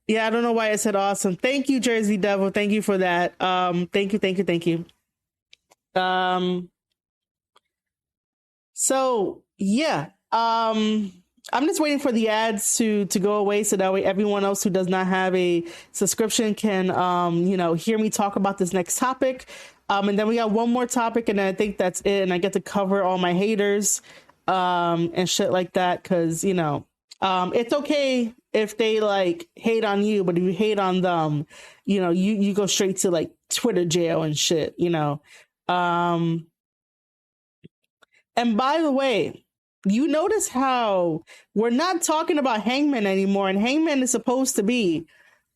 S1: Yeah, I don't know why I said awesome. Thank you, Jersey Devil. Thank you for that. Thank you. So yeah. I'm just waiting for the ads to go away, so that way everyone else who does not have a subscription can hear me talk about this next topic. And then we got one more topic, and I think that's it. And I get to cover all my haters and shit like that, because it's okay if they like hate on you, but if you hate on them, you go straight to like Twitter jail and shit. And by the way, you notice how we're not talking about Hangman anymore, and Hangman is supposed to be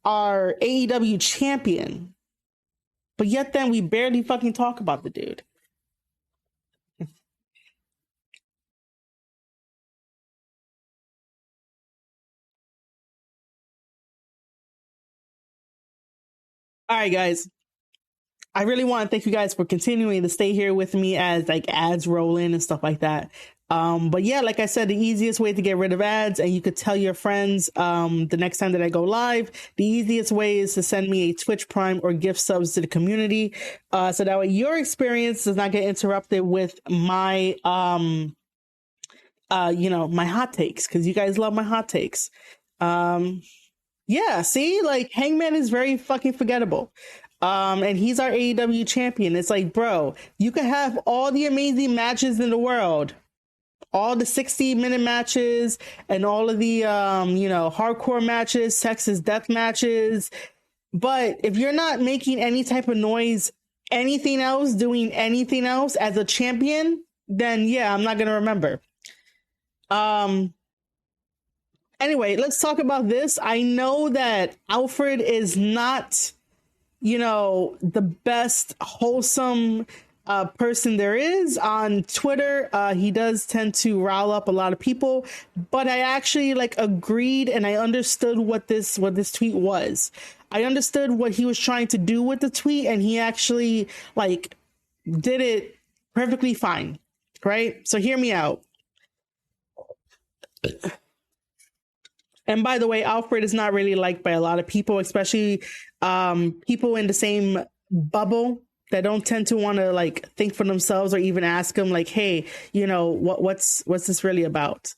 S1: our AEW champion, but yet then we barely fucking talk about the dude. All right, guys. I really want to thank you guys for continuing to stay here with me as like ads roll in and stuff like that. But yeah, like I said, the easiest way to get rid of ads, and you could tell your friends the next time that I go live, the easiest way is to send me a Twitch Prime or gift subs to the community. So that way your experience does not get interrupted with my my hot takes, because you guys love my hot takes. Yeah, see, like Hangman is very fucking forgettable. And he's our AEW champion. It's like, bro, you can have all the amazing matches in the world, all the 60-minute matches, and all of the hardcore matches, Texas death matches. But if you're not making any type of noise, doing anything else as a champion, then yeah, I'm not gonna remember. Anyway, let's talk about this. I know that Alfred is not the best wholesome person there is on Twitter. He does tend to rile up a lot of people, but I actually agreed, and I understood what this tweet was. I understood what he was trying to do with the tweet, and he actually did it perfectly fine. Right? So hear me out. And by the way, Alfred is not really liked by a lot of people, especially people in the same bubble that don't tend to want to think for themselves, or even ask him hey, what's this really about?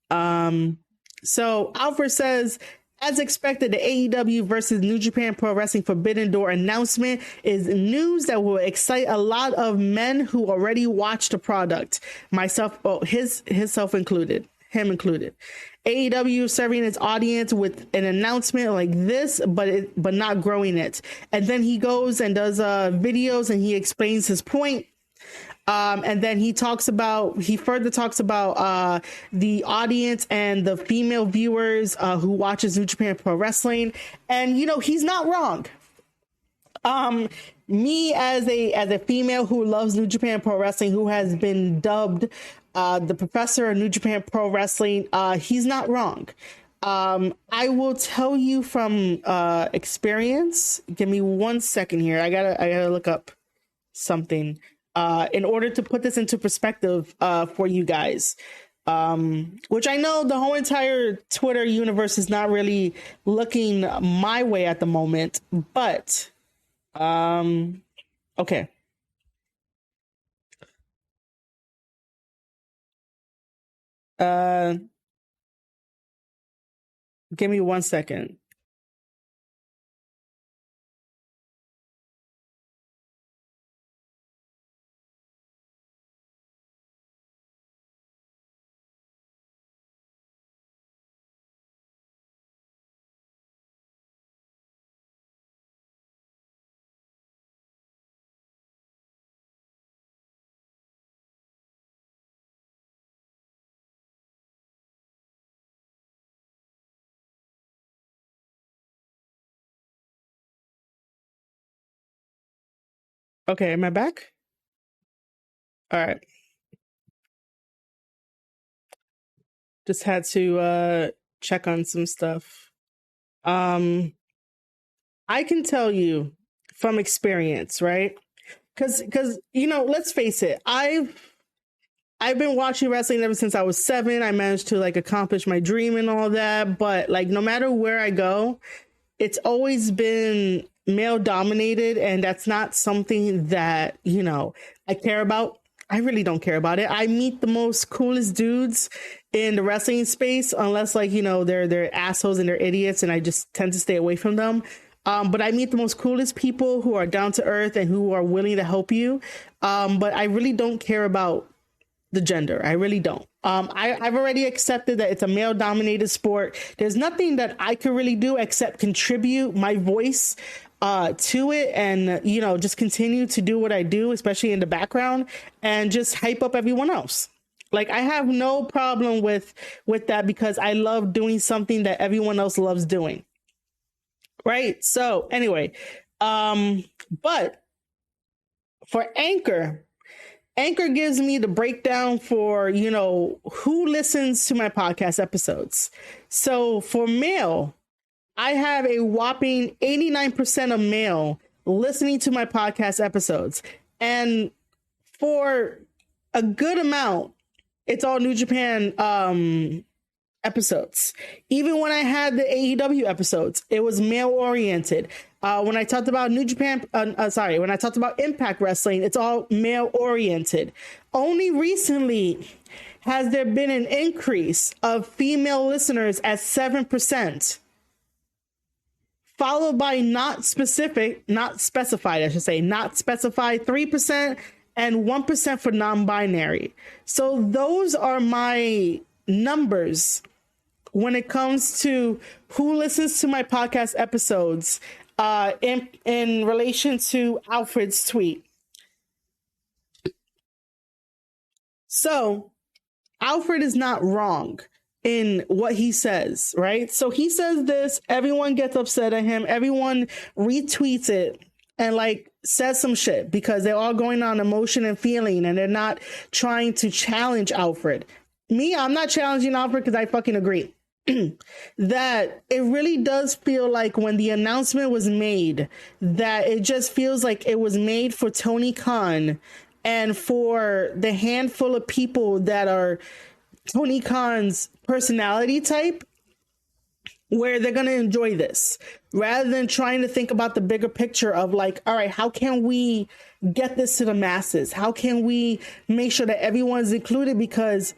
S1: So Alfred says, as expected, the AEW versus New Japan Pro Wrestling Forbidden Door announcement is news that will excite a lot of men who already watched the product, myself, himself included, him included. AEW serving its audience with an announcement like this, but not growing it. And then he goes and does videos, and he explains his point. And then he further talks about the audience and the female viewers who watches New Japan Pro Wrestling. And, he's not wrong. me as a female who loves New Japan Pro Wrestling, who has been dubbed the professor of New Japan Pro Wrestling, he's not wrong. I will tell you from experience. Give me 1 second here. I gotta look up something in order to put this into perspective for you guys. Which I know the whole entire Twitter universe is not really looking my way at the moment, but okay. Give me 1 second. Okay, am I back? All right. Just had to check on some stuff. I can tell you from experience, right? Because let's face it, I've been watching wrestling ever since I was 7. I managed to accomplish my dream and all that, but no matter where I go, it's always been male dominated, and that's not something that I care about. I really don't care about it. I meet the most coolest dudes in the wrestling space, unless they're assholes and they're idiots, and I just tend to stay away from them. But I meet the most coolest people who are down to earth and who are willing to help you. But I really don't care about the gender. I really don't. I've already accepted that it's a male dominated sport. There's nothing that I could really do except contribute my voice to it, and just continue to do what I do, especially in the background, and just hype up everyone else. I have no problem with that, because I love doing something that everyone else loves doing. Right? So anyway, but for Anchor gives me the breakdown for, who listens to my podcast episodes. So for male, I have a whopping 89% of male listening to my podcast episodes. And for a good amount, it's all New Japan episodes. Even when I had the AEW episodes, it was male oriented. When I talked about when I talked about Impact Wrestling, it's all male oriented. Only recently has there been an increase of female listeners at 7%, followed by not specified 3%, and 1% for non-binary. So those are my numbers when it comes to who listens to my podcast episodes in relation to Alfred's tweet. So Alfred is not wrong in what he says, right? So he says this, everyone gets upset at him, everyone retweets it and says some shit because they're all going on emotion and feeling, and they're not trying to challenge Alfred. Me, I'm not challenging Alfred because I fucking agree that it really does feel like when the announcement was made, that it just feels like it was made for Tony Khan and for the handful of people that are Tony Khan's personality type, where they're going to enjoy this rather than trying to think about the bigger picture of all right, how can we get this to the masses? How can we make sure that everyone's included? Because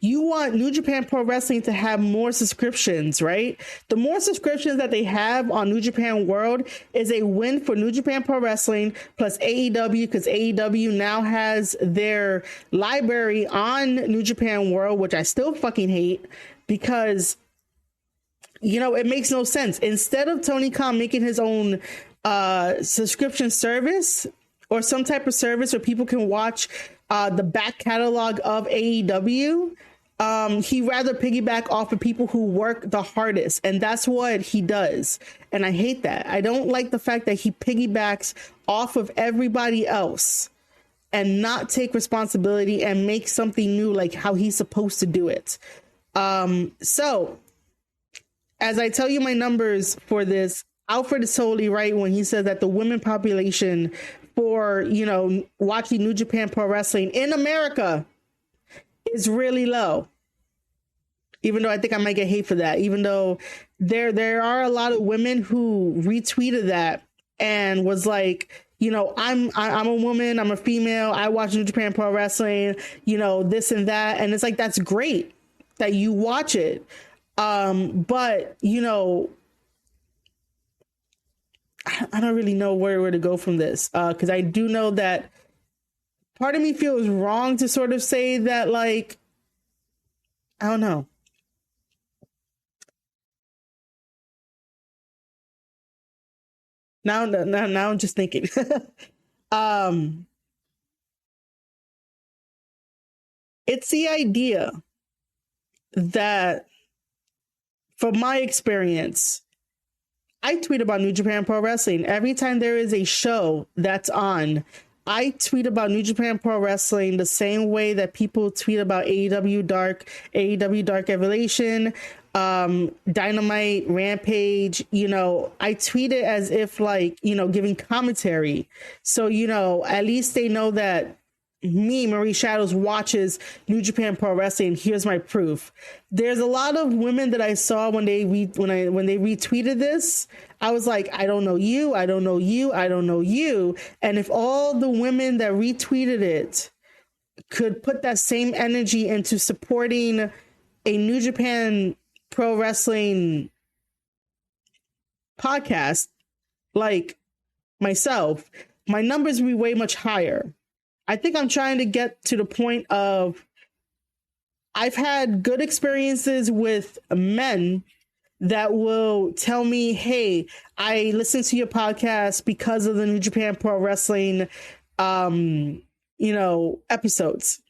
S1: you want New Japan Pro Wrestling to have more subscriptions, right? The more subscriptions that they have on New Japan World is a win for New Japan Pro Wrestling plus AEW, because AEW now has their library on New Japan World, which I still fucking hate, because it makes no sense. Instead of Tony Khan making his own subscription service or some type of service where people can watch the back catalog of AEW, He rather piggyback off of people who work the hardest, and that's what he does. And I hate that. I don't like the fact that he piggybacks off of everybody else and not take responsibility and make something new like how he's supposed to do it. So as I tell you my numbers for this, Alfred is totally right when he says that the women population for, watching New Japan Pro Wrestling in America is really low. Even though I think I might get hate for that, even though there are a lot of women who retweeted that and was like, I'm a woman, I'm a female, I watch New Japan Pro Wrestling, this and that. And it's like, that's great that you watch it. But I don't really know where to go from this. Cause I do know that part of me feels wrong to sort of say that, like, I don't know. Now I'm just thinking. It's the idea that, from my experience, I tweet about New Japan Pro Wrestling. Every time there is a show that's on, I tweet about New Japan Pro Wrestling the same way that people tweet about AEW Dark Evolution, Dynamite, Rampage. I tweet it as if, like, giving commentary. So, at least they know that me, Marie Shadows, watches New Japan Pro Wrestling. Here's my proof. There's a lot of women that I saw when they retweeted this. I was like, I don't know you, I don't know you, I don't know you. And if all the women that retweeted it could put that same energy into supporting a New Japan Pro Wrestling podcast like myself, my numbers would be way much higher. I think I'm trying to get to the point of, I've had good experiences with men that will tell me, hey, I listened to your podcast because of the New Japan Pro Wrestling, episodes.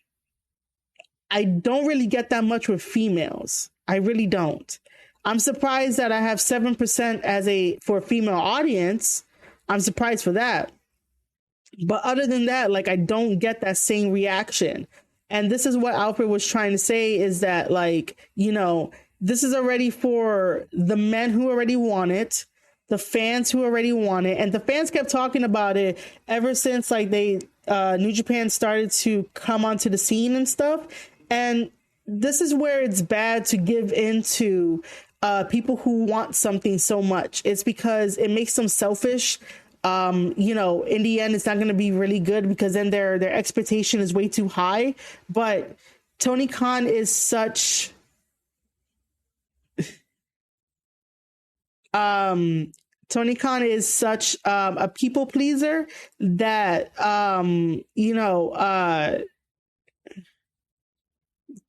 S1: I don't really get that much with females. I really don't. I'm surprised that I have 7% for a female audience. I'm surprised for that. But other than that, like, I don't get that same reaction. And this is what Alfred was trying to say, is that, like, this is already for the men who already want it, the fans who already want it. And the fans kept talking about it ever since, like, New Japan started to come onto the scene and stuff. And this is where it's bad to give into people who want something so much. It's because it makes them selfish. In the end, it's not going to be really good, because then their expectation is way too high. But Tony Khan is such a people pleaser that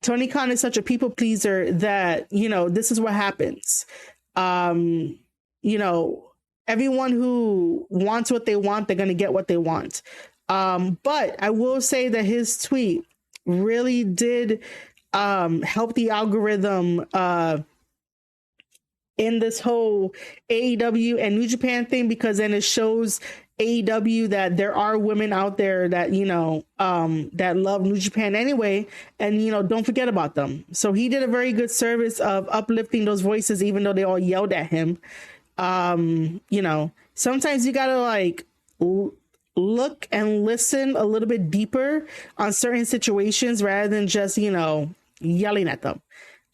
S1: Tony Khan is such a people pleaser that this is what happens. Everyone who wants what they want, they're going to get what they want. But I will say that his tweet really did help the algorithm in this whole AEW and New Japan thing, because then it shows AEW that there are women out there that, that love New Japan anyway. And, don't forget about them. So he did a very good service of uplifting those voices, even though they all yelled at him. Sometimes you gotta, like, look and listen a little bit deeper on certain situations rather than just, yelling at them.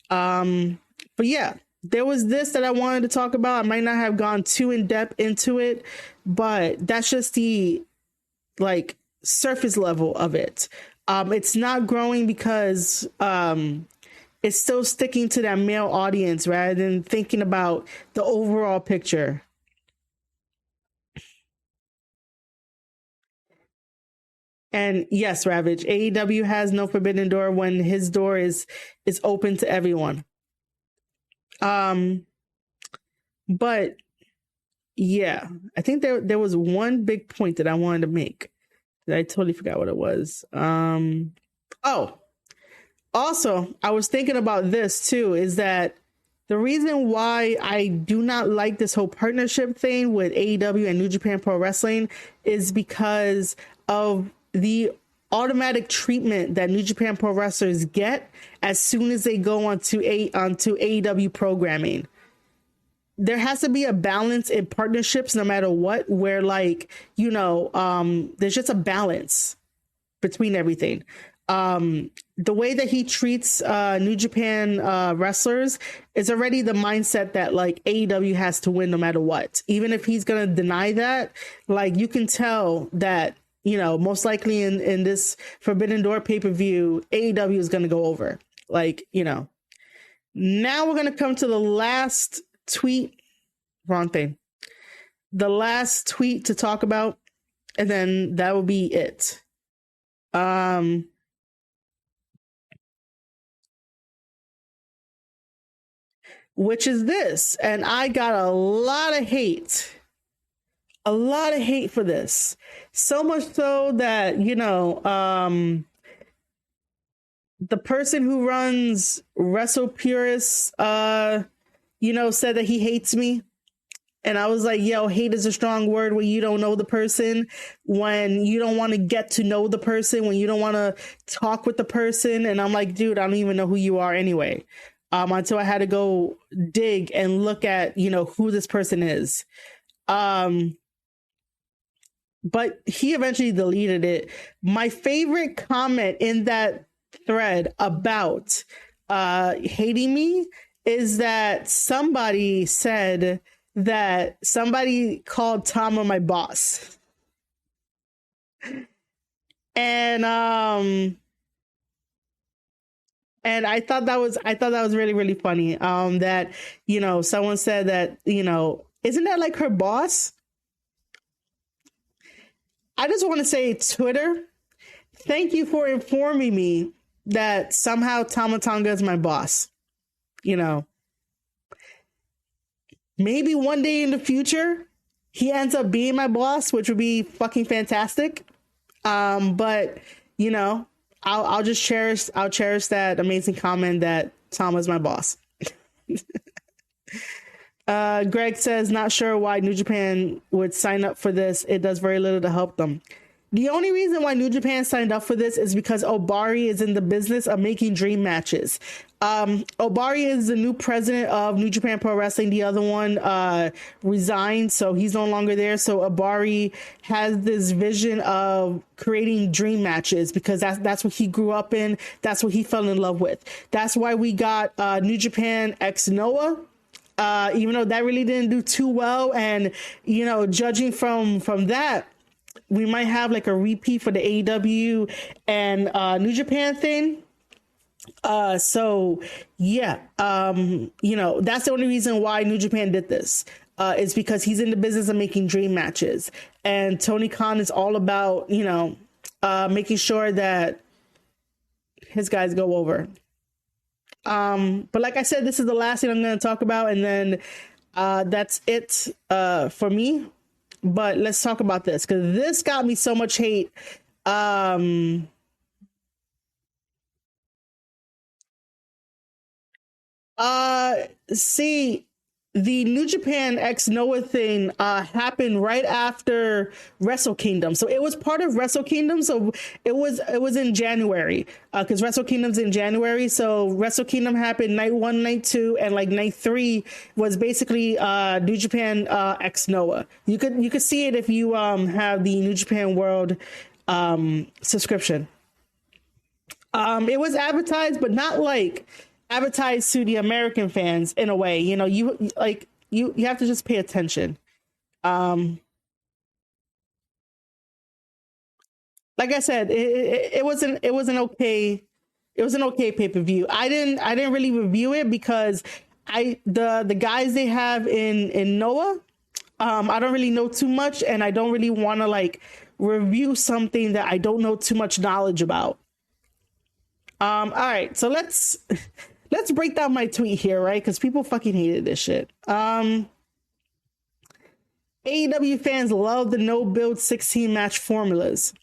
S1: But yeah, there was this that I wanted to talk about. I might not have gone too in depth into it, but that's just the, like, surface level of it. It's not growing because, it's still sticking to that male audience rather than thinking about the overall picture. And yes, Ravage, AEW has no forbidden door when his door is open to everyone. But yeah, I think there was one big point that I wanted to make that I totally forgot what it was. Also, I was thinking about this too, is that the reason why I do not like this whole partnership thing with AEW and New Japan Pro Wrestling is because of the automatic treatment that New Japan Pro wrestlers get as soon as they go onto AEW programming. There has to be a balance in partnerships no matter what, where like, there's just a balance between everything. The way that he treats New Japan wrestlers is already the mindset that like AEW has to win no matter what. Even if he's gonna deny that, like you can tell that, most likely in this Forbidden Door pay-per-view, AEW is gonna go over. Like, now we're gonna come to the last tweet. Wrong thing. The last tweet to talk about, and then that will be it. Which is this, and I got a lot of hate for this, so much so that the person who runs Wrestle Purists said that he hates me, and I was like, yo, hate is a strong word when you don't know the person, when you don't want to get to know the person, when you don't want to talk with the person. And I'm like, dude, I don't even know who you are anyway. Until I had to go dig and look at, who this person is. But he eventually deleted it. My favorite comment in that thread about hating me is that somebody said that somebody called Tama my boss. And I thought that was really, really funny. That, someone said that, isn't that like her boss? I just want to say, Twitter, thank you for informing me that somehow Tama Tonga is my boss. Maybe one day in the future, he ends up being my boss, which would be fucking fantastic. But, I'll cherish that amazing comment that Tom is my boss. Greg says, not sure why New Japan would sign up for this. It does very little to help them. The only reason why New Japan signed up for this is because Obari is in the business of making dream matches. Obari is the new president of New Japan Pro Wrestling. The other one resigned, so he's no longer there. So Obari has this vision of creating dream matches because that's what he grew up in. That's what he fell in love with. That's why we got New Japan X Noah. Even though that really didn't do too well, and judging from that, we might have like a repeat for the AEW and New Japan thing. So yeah, that's the only reason why New Japan did this. Is because he's in the business of making dream matches, and Tony Khan is all about making sure that his guys go over. But like I said, this is the last thing I'm going to talk about, and then that's it for me. But let's talk about this because this got me so much hate. See, the New Japan X Noah thing happened right after Wrestle Kingdom, so it was part of Wrestle Kingdom. So it was in January because Wrestle Kingdom's in January. So Wrestle Kingdom happened night 1, night 2, and like night 3 was basically New Japan X Noah. You could see it if you have the New Japan World subscription. It was advertised, but not like advertised to the American fans in a way. You have to just pay attention. Like I said, it was an okay pay-per-view. I didn't really review it because the guys they have in Noah, I don't really know too much, and I don't really want to like review something that I don't know too much knowledge about. All right, so let's break down my tweet here, right? Because people fucking hated this shit. AEW fans love the no-build 16-match formulas.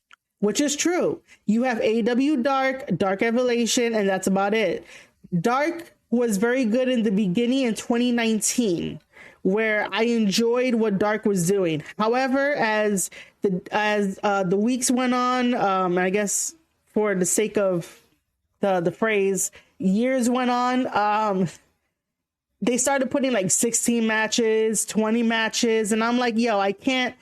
S1: which is true. You have AEW Dark, Dark Evolution, and that's about it. Dark was very good in the beginning in 2019, where I enjoyed what Dark was doing. However, as the weeks went on, I guess for the sake of the phrase, years went on, they started putting like 16 matches, 20 matches, and I'm like, yo, I can't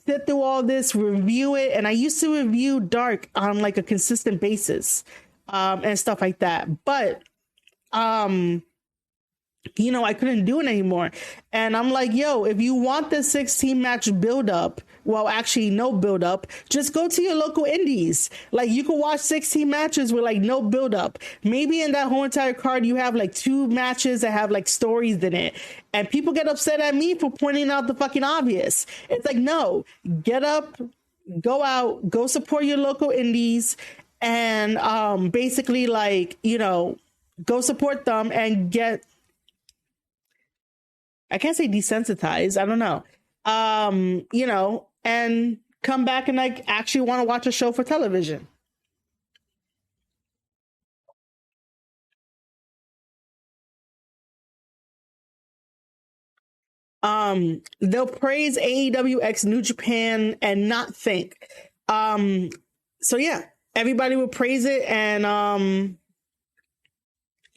S1: sit through all this, review it. And I used to review Dark on like a consistent basis, and stuff like that. But you know, I couldn't do it anymore. And I'm like, yo, if you want the 16 match build up, well, actually no build up, just go to your local indies. Like, you can watch 16 matches with like no build up. Maybe in that whole entire card, you have like 2 matches that have like stories in it. And people get upset at me for pointing out the fucking obvious. It's like, no, get up, go out, go support your local indies, and basically, like, you know, go support them and get, I can't say desensitized, I don't know, you know, and come back and like actually want to watch a show for television. They'll praise AEW x New Japan and not think. So yeah, everybody will praise it, and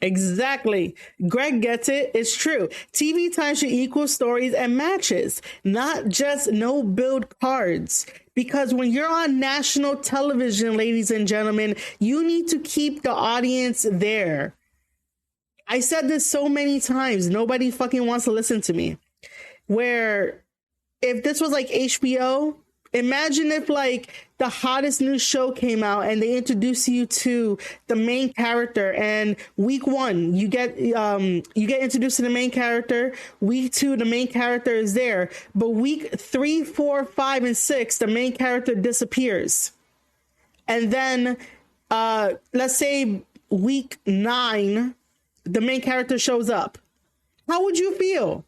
S1: exactly. Greg gets it. It's true. TV time should equal stories and matches, not just no build cards. Because when you're on national television, ladies and gentlemen, you need to keep the audience there. I said this so many times. Nobody fucking wants to listen to me. Where if this was like HBO, imagine if like the hottest new show came out and they introduce you to the main character, and week 1 you get introduced to the main character, week 2 the main character is there, but week 3, 4, 5, and 6 the main character disappears. And then let's say week 9 the main character shows up. How would you feel?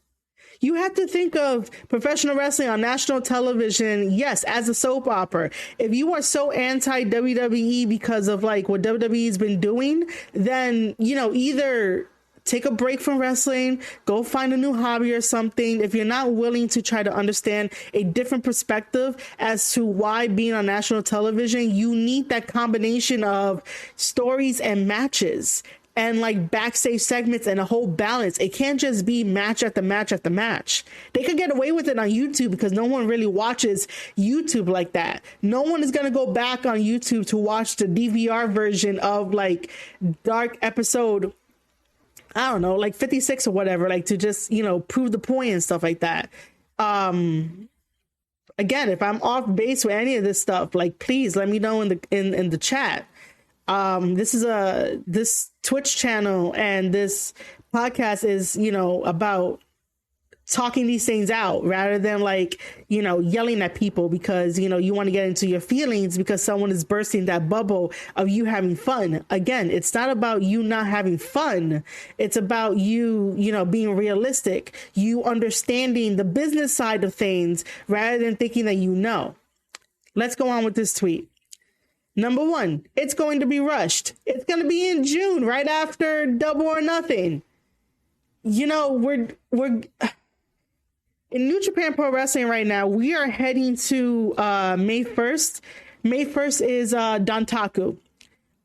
S1: You have to think of professional wrestling on national television, yes, as a soap opera. If you are so anti-WWE because of like what WWE's been doing, then, you know, either take a break from wrestling, go find a new hobby or something. If you're not willing to try to understand a different perspective as to why being on national television, you need that combination of stories and matches, and like backstage segments and a whole balance. It can't just be match after match after match. They could get away with it on YouTube because no one really watches YouTube like that. No one is going to go back on YouTube to watch the DVR version of like Dark episode, I don't know, like 56 or whatever, like to just, you know, prove the point and stuff like that. Again, if I'm off base with any of this stuff, like, please let me know in the chat. This Twitch channel and this podcast is, you know, about talking these things out rather than like, you know, yelling at people because, you know, you want to get into your feelings because someone is bursting that bubble of you having fun. Again, it's not about you not having fun. It's about you, you know, being realistic, you understanding the business side of things rather than thinking that you know. Let's go on with this tweet. Number 1, it's going to be rushed. It's going to be in June, right after Double or Nothing. You know, we're in New Japan Pro Wrestling right now. We are heading to May 1st. May 1st is Dantaku.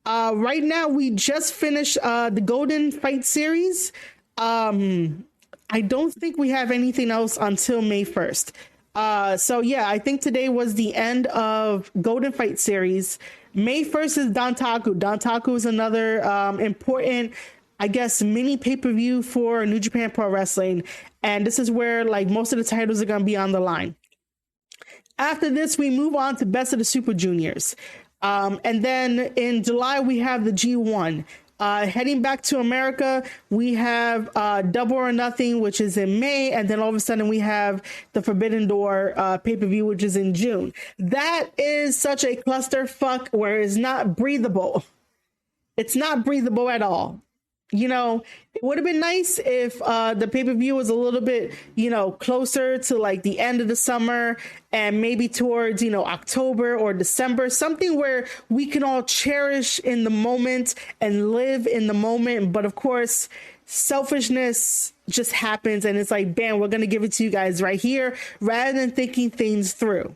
S1: Right now, we just finished the Golden Fight Series. I don't think we have anything else until May 1st. So yeah, I think today was the end of Golden Fight Series. May 1st is Dantaku. Dantaku is another important, I guess, mini pay-per-view for New Japan Pro Wrestling. And this is where like most of the titles are going to be on the line. After this, we move on to Best of the Super Juniors. And then in July, we have the G1. Heading back to America, we have Double or Nothing, which is in May, and then all of a sudden we have the Forbidden Door pay-per-view, which is in June. That is such a clusterfuck where it's not breathable. It's not breathable at all. It would have been nice if the pay-per-view was a little bit, closer to like the end of the summer and maybe towards, October or December, something where we can all cherish in the moment and live in the moment. But of course, selfishness just happens and it's like, bam, we're going to give it to you guys right here rather than thinking things through.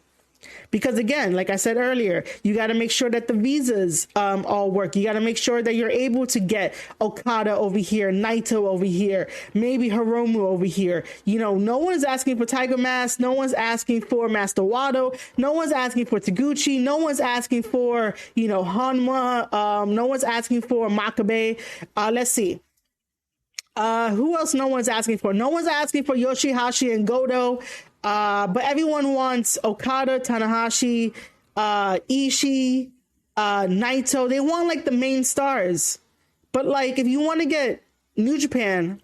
S1: Because again, like I said earlier, you got to make sure that the visas all work. You got to make sure that you're able to get Okada over here, Naito over here, maybe Hiromu over here. No one's asking for Tiger Mask. No one's asking for Master Wato. No one's asking for Taguchi. No one's asking for, Hanma. No one's asking for Makabe. Let's see. Who else no one's asking for? No one's asking for Yoshihashi and Goto. But everyone wants Okada, Tanahashi, Ishii, Naito. They want like the main stars. But like, if you want to get New Japan,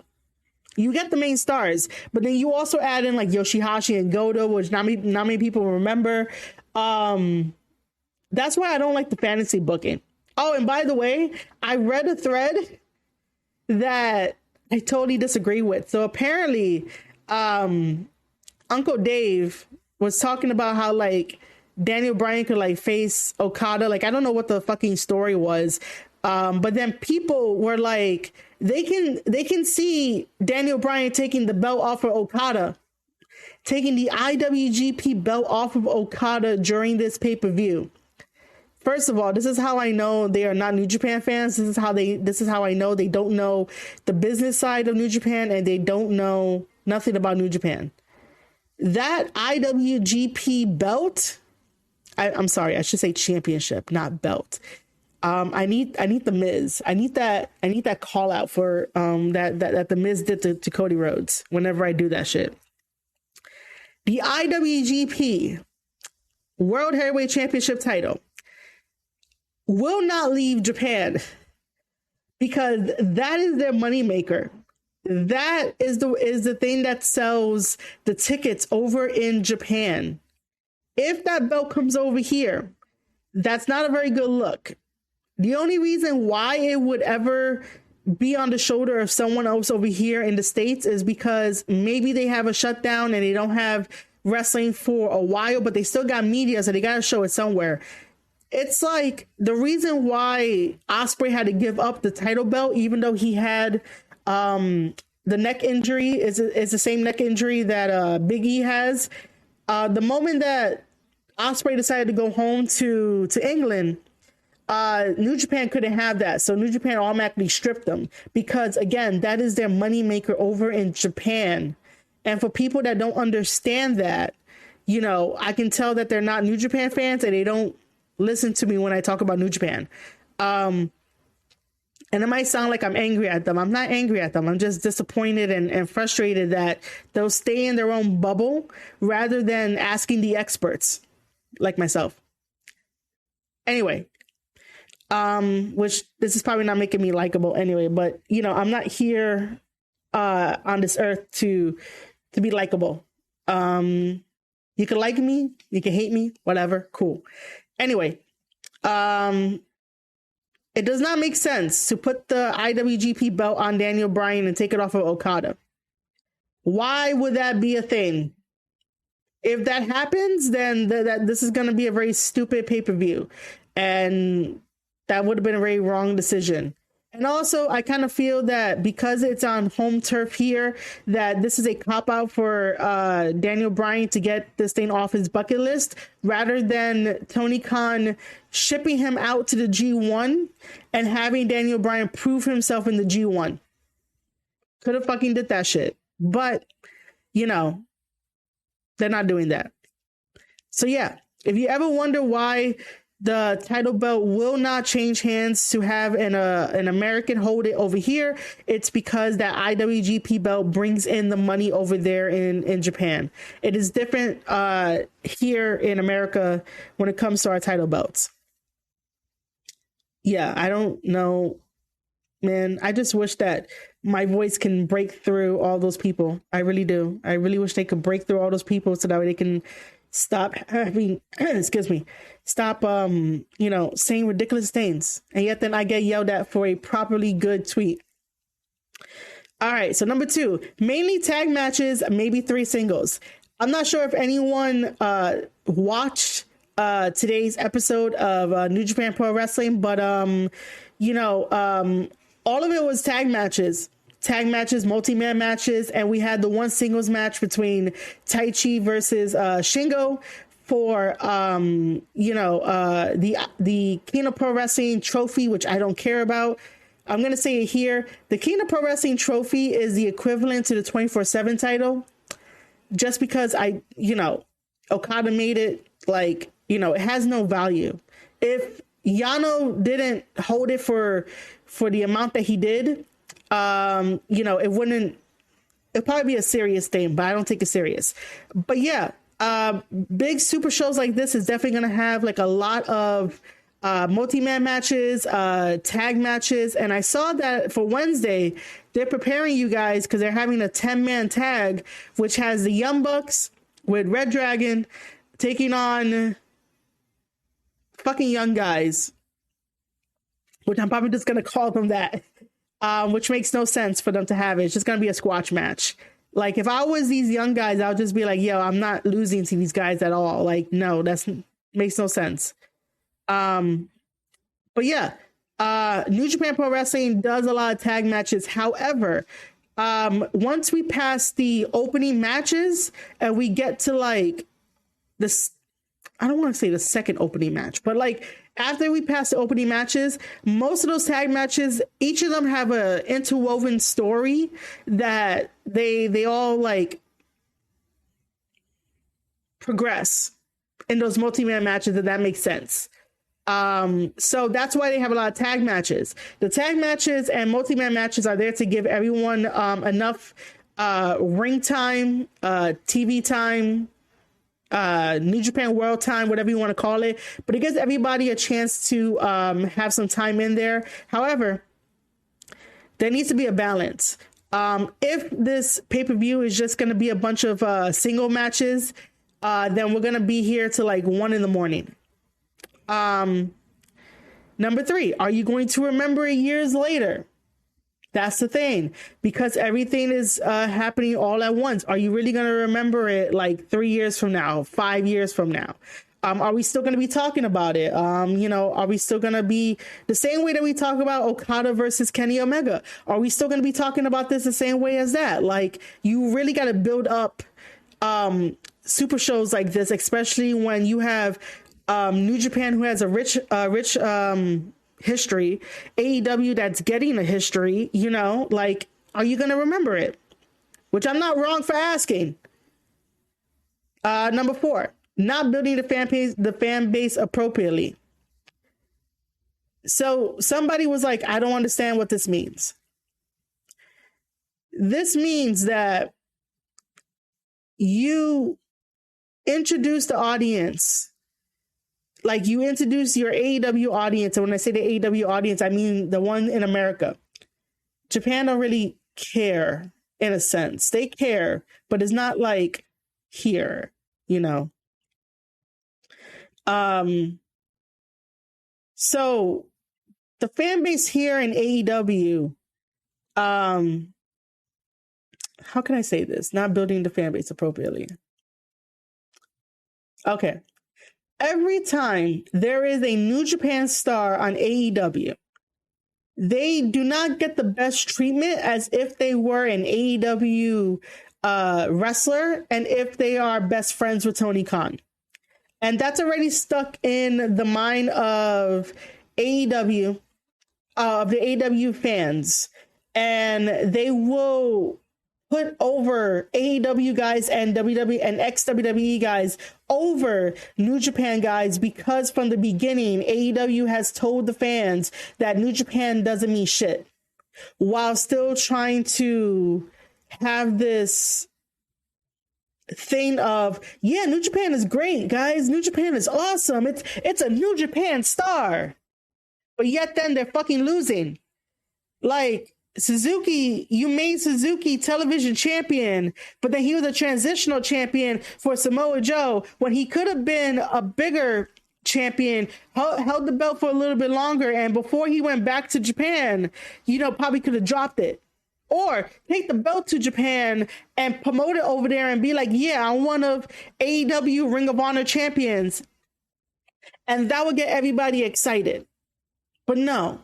S1: you get the main stars. But then you also add in like Yoshihashi and Goto, which not many people remember. That's why I don't like the fantasy booking. Oh, and by the way, I read a thread that I totally disagree with. So apparently, Uncle Dave was talking about how like Daniel Bryan could like face Okada. Like, I don't know what the fucking story was. But then people were like, they can see Daniel Bryan taking the belt off of Okada, taking the IWGP belt off of Okada during this pay-per-view. First of all, this is how I know they are not New Japan fans. This is how I know they don't know the business side of New Japan and they don't know nothing about New Japan. That IWGP belt, I'm sorry, I should say championship, not belt. I need the Miz. I need that call out for that the Miz did to Cody Rhodes whenever I do that shit. The IWGP World Heavyweight Championship title will not leave Japan because that is their moneymaker. That is the thing that sells the tickets over in Japan. If that belt comes over here, that's not a very good look. The only reason why it would ever be on the shoulder of someone else over here in the States is because maybe they have a shutdown and they don't have wrestling for a while, but they still got media, so they got to show it somewhere. It's like the reason why Ospreay had to give up the title belt, even though he had the neck injury, is the same neck injury that Big E has. The moment that Ospreay decided to go home to England, New Japan couldn't have that. So New Japan automatically stripped them because, again, that is their moneymaker over in Japan. And for people that don't understand that, I can tell that they're not New Japan fans and they don't listen to me when I talk about New Japan. And it might sound like I'm angry at them. I'm not angry at them. I'm just disappointed and frustrated that they'll stay in their own bubble rather than asking the experts like myself. Anyway, which this is probably not making me likable anyway, but I'm not here on this earth to be likable. You can like me, you can hate me, whatever, cool. Anyway, it does not make sense to put the IWGP belt on Daniel Bryan and take it off of Okada. Why would that be a thing? If that happens, then this is going to be a very stupid pay-per-view. And that would have been a very wrong decision. And also, I kind of feel that because it's on home turf here, that this is a cop-out for Daniel Bryan to get this thing off his bucket list, rather than Tony Khan shipping him out to the G1 and having Daniel Bryan prove himself in the G1. Could have fucking did that shit. But, they're not doing that. So yeah, if you ever wonder why the title belt will not change hands to have an American hold it over here, it's because that IWGP belt brings in the money over there in Japan. It is different here in America when it comes to our title belts. Yeah, I don't know, man. I just wish that my voice can break through all those people. I really do. I really wish they could break through all those people so that way they can stop having, stop, saying ridiculous things. And yet then I get yelled at for a properly good tweet. All right, so number 2, mainly tag matches, maybe 3 singles. I'm not sure if anyone watched today's episode of New Japan Pro Wrestling, but all of it was tag matches, multi-man matches, and we had the one singles match between Taichi versus Shingo for the King of Pro Wrestling trophy, which I don't care about. I'm going to say it here. The King of Pro Wrestling trophy is the equivalent to the 24/7 title. Just because Okada made it, it has no value. If Yano didn't hold it for the amount that he did, it'd probably be a serious thing, but I don't take it serious. But yeah, big super shows like this is definitely going to have a lot of multi-man matches, tag matches. And I saw that for Wednesday, they're preparing you guys because they're having a 10-man tag, which has the Young Bucks with Red Dragon taking on fucking young guys, which I'm probably just going to call them that, which makes no sense for them to have it. It's just going to be a squash match. If I was these young guys, I would just be like, yo, I'm not losing to these guys at all. No, makes no sense. But yeah, New Japan Pro Wrestling does a lot of tag matches. However, once we pass the opening matches and we get to this, I don't want to say the second opening match, but after we pass the opening matches, most of those tag matches, each of them have a interwoven story that they all progress in those multi-man matches, if that makes sense. So that's why they have a lot of tag matches. The tag matches and multi-man matches are there to give everyone enough ring time, TV time, New Japan World time, whatever you want to call it. But it gives everybody a chance to have some time in there. However, there needs to be a balance. If this pay-per-view is just going to be a bunch of single matches, then we're going to be here till 1 a.m. Number 3, are you going to remember it years later? That's the thing, because everything is happening all at once. Are you really going to remember it 3 years from now, 5 years from now? Are we still going to be talking about it? Are we still going to be the same way that we talk about Okada versus Kenny Omega? Are we still going to be talking about this the same way as that? You really got to build up super shows like this, especially when you have New Japan, who has a rich history, AEW that's getting a history, are you going to remember it? Which I'm not wrong for asking. Number 4, not building the fan base appropriately. So somebody was like, I don't understand what this means. This means that you introduce the audience. You introduce your AEW audience. And when I say the AEW audience, I mean the one in America. Japan don't really care, in a sense. They care, but it's not here, So the fan base here in AEW, how can I say this? Not building the fan base appropriately. Okay. Every time there is a New Japan star on AEW, they do not get the best treatment as if they were an AEW wrestler and if they are best friends with Tony Khan. And that's already stuck in the mind of AEW, of the AEW fans. And they will put over AEW guys and WWE and ex-WWE guys over New Japan guys, because from the beginning, AEW has told the fans that New Japan doesn't mean shit, while still trying to have this thing of, yeah, New Japan is great, guys. New Japan is awesome. It's a New Japan star. But yet then they're fucking losing. Suzuki, you made Suzuki television champion, but then he was a transitional champion for Samoa Joe when he could have been a bigger champion, held the belt for a little bit longer, and before he went back to Japan, probably could have dropped it. or take the belt to Japan and promote it over there and be like, yeah, I'm one of AEW Ring of Honor champions. And that would get everybody excited. But no,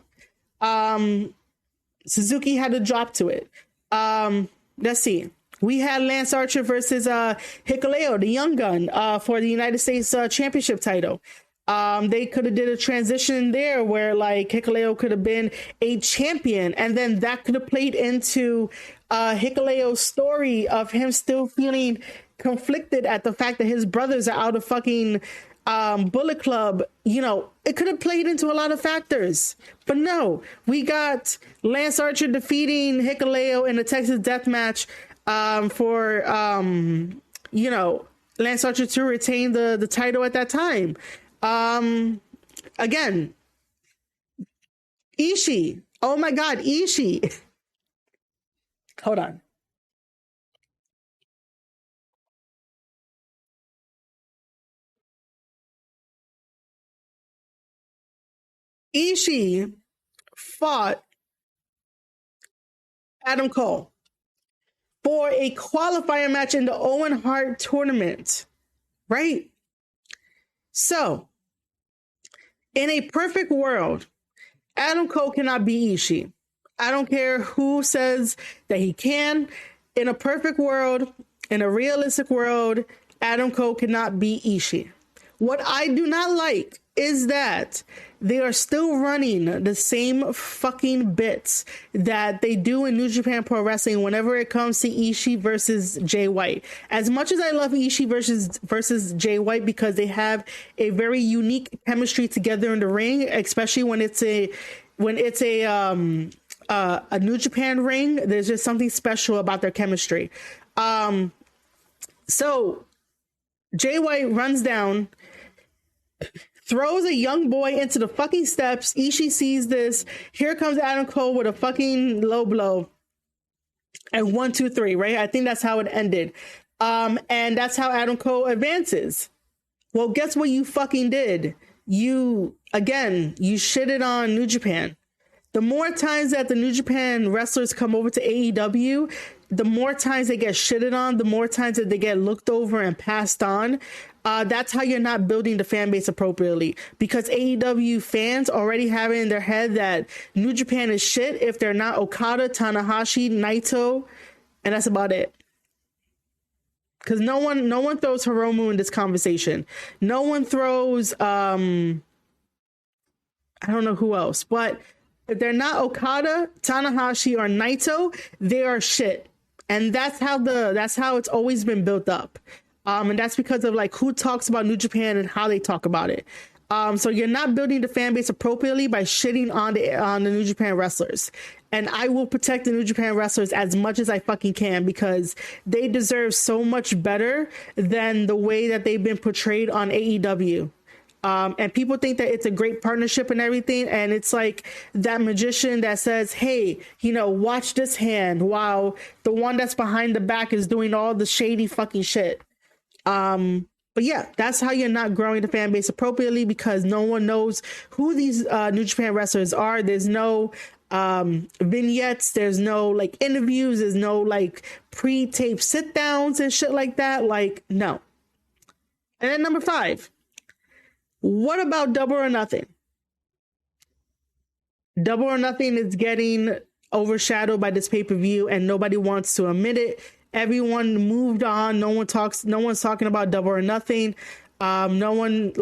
S1: Suzuki had to drop to it. Let's see. We had Lance Archer versus Hikuleo, the young gun, for the United States Championship title. They could have did a transition there where like Hikuleo could have been a champion, and then that could have played into Hikuleo's story of him still feeling conflicted at the fact that his brothers are out of fucking Bullet Club. You know, it could have played into a lot of factors, but no, we got Lance Archer defeating Hikuleo in a Texas death match for you know, Lance Archer to retain the title at that time. Again, Ishii. Oh my God, Ishii. Hold on. Ishii fought Adam Cole for a qualifier match in the Owen Hart tournament, right? So, in a perfect world, Adam Cole cannot beat Ishii. I don't care who says that he can. In a perfect world, in a realistic world, Adam Cole cannot beat Ishii. What I do not like is that they are still running the same fucking bits that they do in New Japan Pro Wrestling whenever it comes to Ishii versus Jay White. As much as I love Ishii versus Jay White because they have a very unique chemistry together in the ring, especially when it's a New Japan ring, there's just something special about their chemistry. So Jay White runs down, throws a young boy into the fucking steps. Ishii sees this. Here comes Adam Cole with a fucking low blow. And 1, 2, 3, right? I think that's how it ended. And that's how Adam Cole advances. Well, guess what you fucking did? You shitted on New Japan. The more times that the New Japan wrestlers come over to AEW, the more times they get shitted on, the more times that they get looked over and passed on. That's how you're not building the fan base appropriately, because AEW fans already have it in their head that New Japan is shit if they're not Okada, Tanahashi, Naito, and that's about it. Because no one throws Hiromu in this conversation. No one throws I don't know who else, but if they're not Okada, Tanahashi, or Naito, they are shit. And that's how it's always been built up. And that's because of like who talks about New Japan and how they talk about it. So you're not building the fan base appropriately by shitting on the New Japan wrestlers. And I will protect the New Japan wrestlers as much as I fucking can, because they deserve so much better than the way that they've been portrayed on AEW. And people think that it's a great partnership and everything. And it's like that magician that says, hey, you know, watch this hand while the one that's behind the back is doing all the shady fucking shit. But yeah, that's how you're not growing the fan base appropriately, because no one knows who these New Japan wrestlers are. There's no vignettes. There's no like interviews. There's no like pre-tape sit downs and shit like that. Like, no. And then number 5. What about Double or Nothing? Double or Nothing is getting overshadowed by this pay-per-view, and nobody wants to admit it. Everyone moved on. No one's talking about Double or Nothing. No one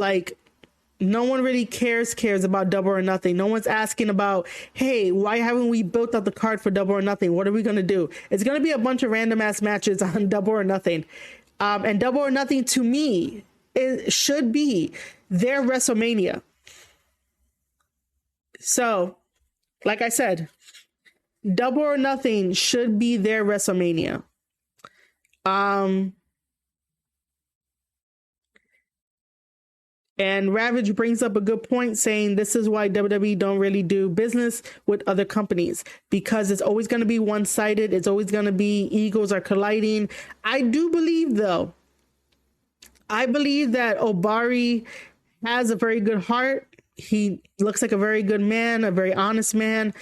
S1: really cares about Double or Nothing. No one's asking about, hey, why haven't we built up the card for Double or Nothing? What are we going to do? It's going to be a bunch of random ass matches on Double or Nothing. And Double or Nothing, to me, it should be their WrestleMania. So, like I said, Double or Nothing should be their WrestleMania. And Ravage brings up a good point, saying this is why WWE don't really do business with other companies, because it's always going to be one-sided. It's always going to be egos are colliding. I do believe, though, that Obari has a very good heart. He looks like a very good man, a very honest man.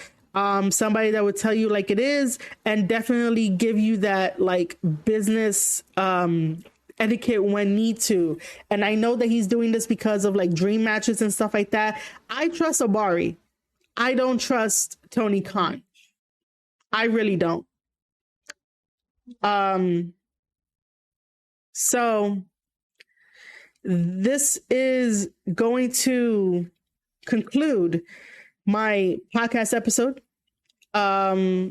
S1: somebody that would tell you like it is and definitely give you that like business etiquette when need to. And I know that he's doing this because of like dream matches and stuff like that. I trust Obari. I don't trust Tony Khan. I really don't. So this is going to conclude my podcast episode. I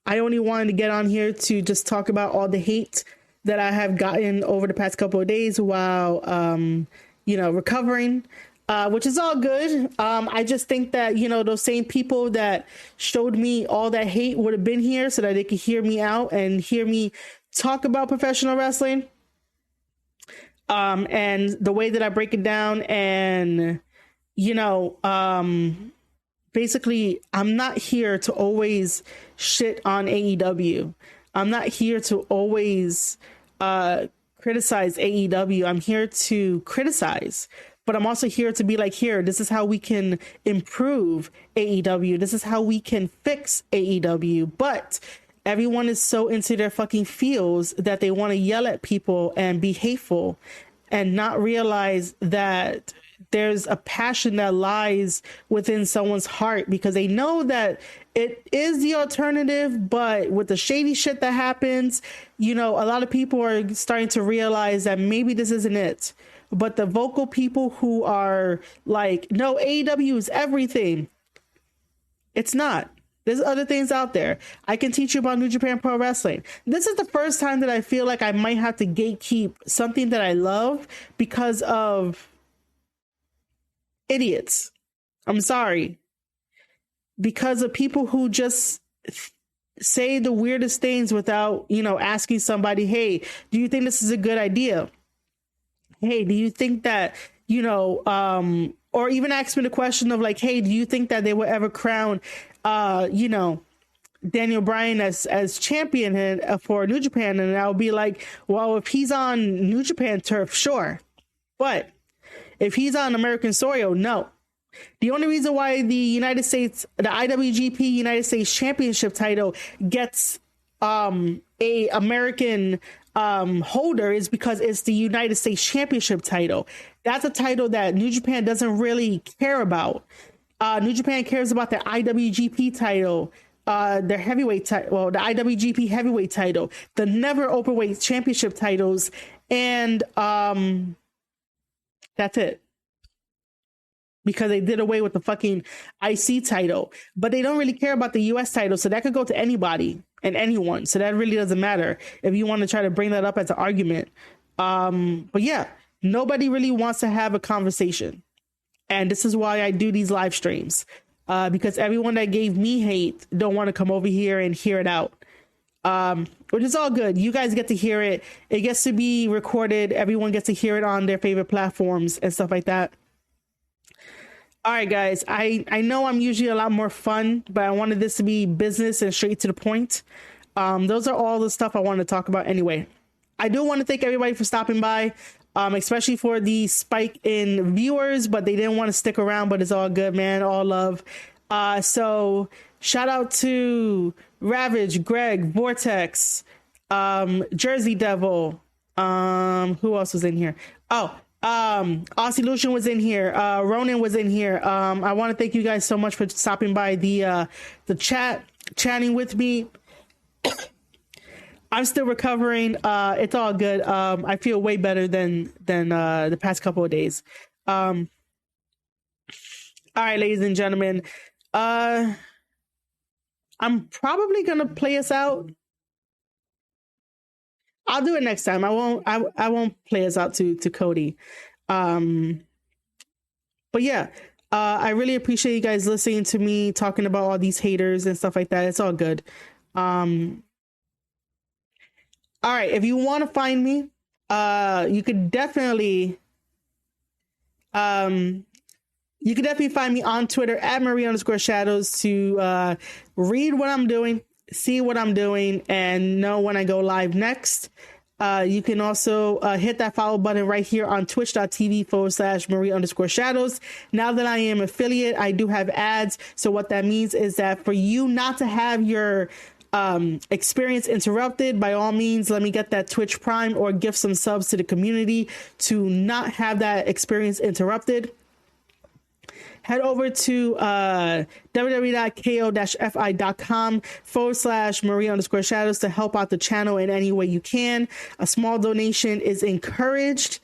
S1: only wanted to get on here to just talk about all the hate that I have gotten over the past couple of days while, recovering, which is all good. I just think that, those same people that showed me all that hate would have been here so that they could hear me out and hear me talk about professional wrestling. And the way that I break it down and, basically, I'm not here to always shit on AEW. I'm not here to always criticize AEW. I'm here to criticize, but I'm also here to be like, here, this is how we can improve AEW. This is how we can fix AEW. But everyone is so into their fucking feels that they want to yell at people and be hateful and not realize that there's a passion that lies within someone's heart because they know that it is the alternative, but with the shady shit that happens, a lot of people are starting to realize that maybe this isn't it. But the vocal people who are like, no, AEW is everything. It's not. There's other things out there. I can teach you about New Japan Pro Wrestling. This is the first time that I feel like I might have to gatekeep something that I love because of idiots. I'm sorry. Because of people who just say the weirdest things without, asking somebody, hey, do you think this is a good idea? Hey, do you think that, or even ask me the question of like, hey, do you think that they will ever crown, Daniel Bryan as champion for New Japan? And I'll be like, well, if he's on New Japan turf, sure. But if he's on American soil, no. The only reason why the IWGP United States Championship title gets a American holder is because it's the United States Championship title. That's a title that New Japan doesn't really care about. New Japan cares about the IWGP title, their heavyweight title, the IWGP heavyweight title, the never openweight championship titles, and that's it. Because they did away with the fucking IC title, but they don't really care about the US title. So that could go to anybody and anyone. So that really doesn't matter if you want to try to bring that up as an argument. But yeah, nobody really wants to have a conversation. And this is why I do these live streams, because everyone that gave me hate don't want to come over here and hear it out. Which is all good. You guys get to hear it. It gets to be recorded. Everyone gets to hear it on their favorite platforms and stuff like that. All right, guys, I know I'm usually a lot more fun, but I wanted this to be business and straight to the point. Those are all the stuff I wanted to talk about anyway. I do want to thank everybody for stopping by, especially for the spike in viewers, but they didn't want to stick around, but it's all good, man. All love. So shout out to Ravage, Greg, Vortex, Jersey Devil. Who else was in here? Oh, Aussie Lucian was in here. Ronan was in here. I want to thank you guys so much for stopping by the chatting with me. I'm still recovering. It's all good. I feel way better than the past couple of days. All right, ladies and gentlemen. I'm probably gonna play us out. I'll do it next time. I won't play us out to Cody. But yeah, I really appreciate you guys listening to me talking about all these haters and stuff like that. It's all good. All right, if you want to find me, you could definitely find me on Twitter at Marie_Shadows to read what I'm doing, see what I'm doing, and know when I go live next. You can also hit that follow button right here on twitch.tv/Marie_shadows. Now that I am affiliate, I do have ads. So what that means is that for you not to have your experience interrupted, by all means, let me get that Twitch Prime or gift some subs to the community to not have that experience interrupted. Head over to www.ko-fi.com/Marie_shadows to help out the channel in any way you can. A small donation is encouraged.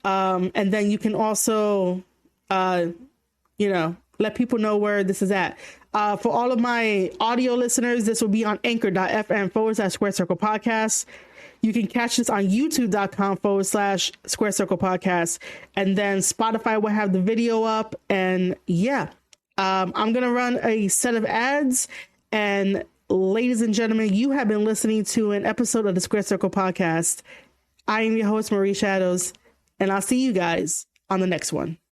S1: And then you can also, let people know where this is at. For all of my audio listeners, this will be on anchor.fm/Square Circle Podcast. You can catch this on youtube.com/Square Circle Podcast. And then Spotify will have the video up. And I'm going to run a set of ads. And ladies and gentlemen, you have been listening to an episode of the Square Circle Podcast. I am your host, Marie Shadows, and I'll see you guys on the next one.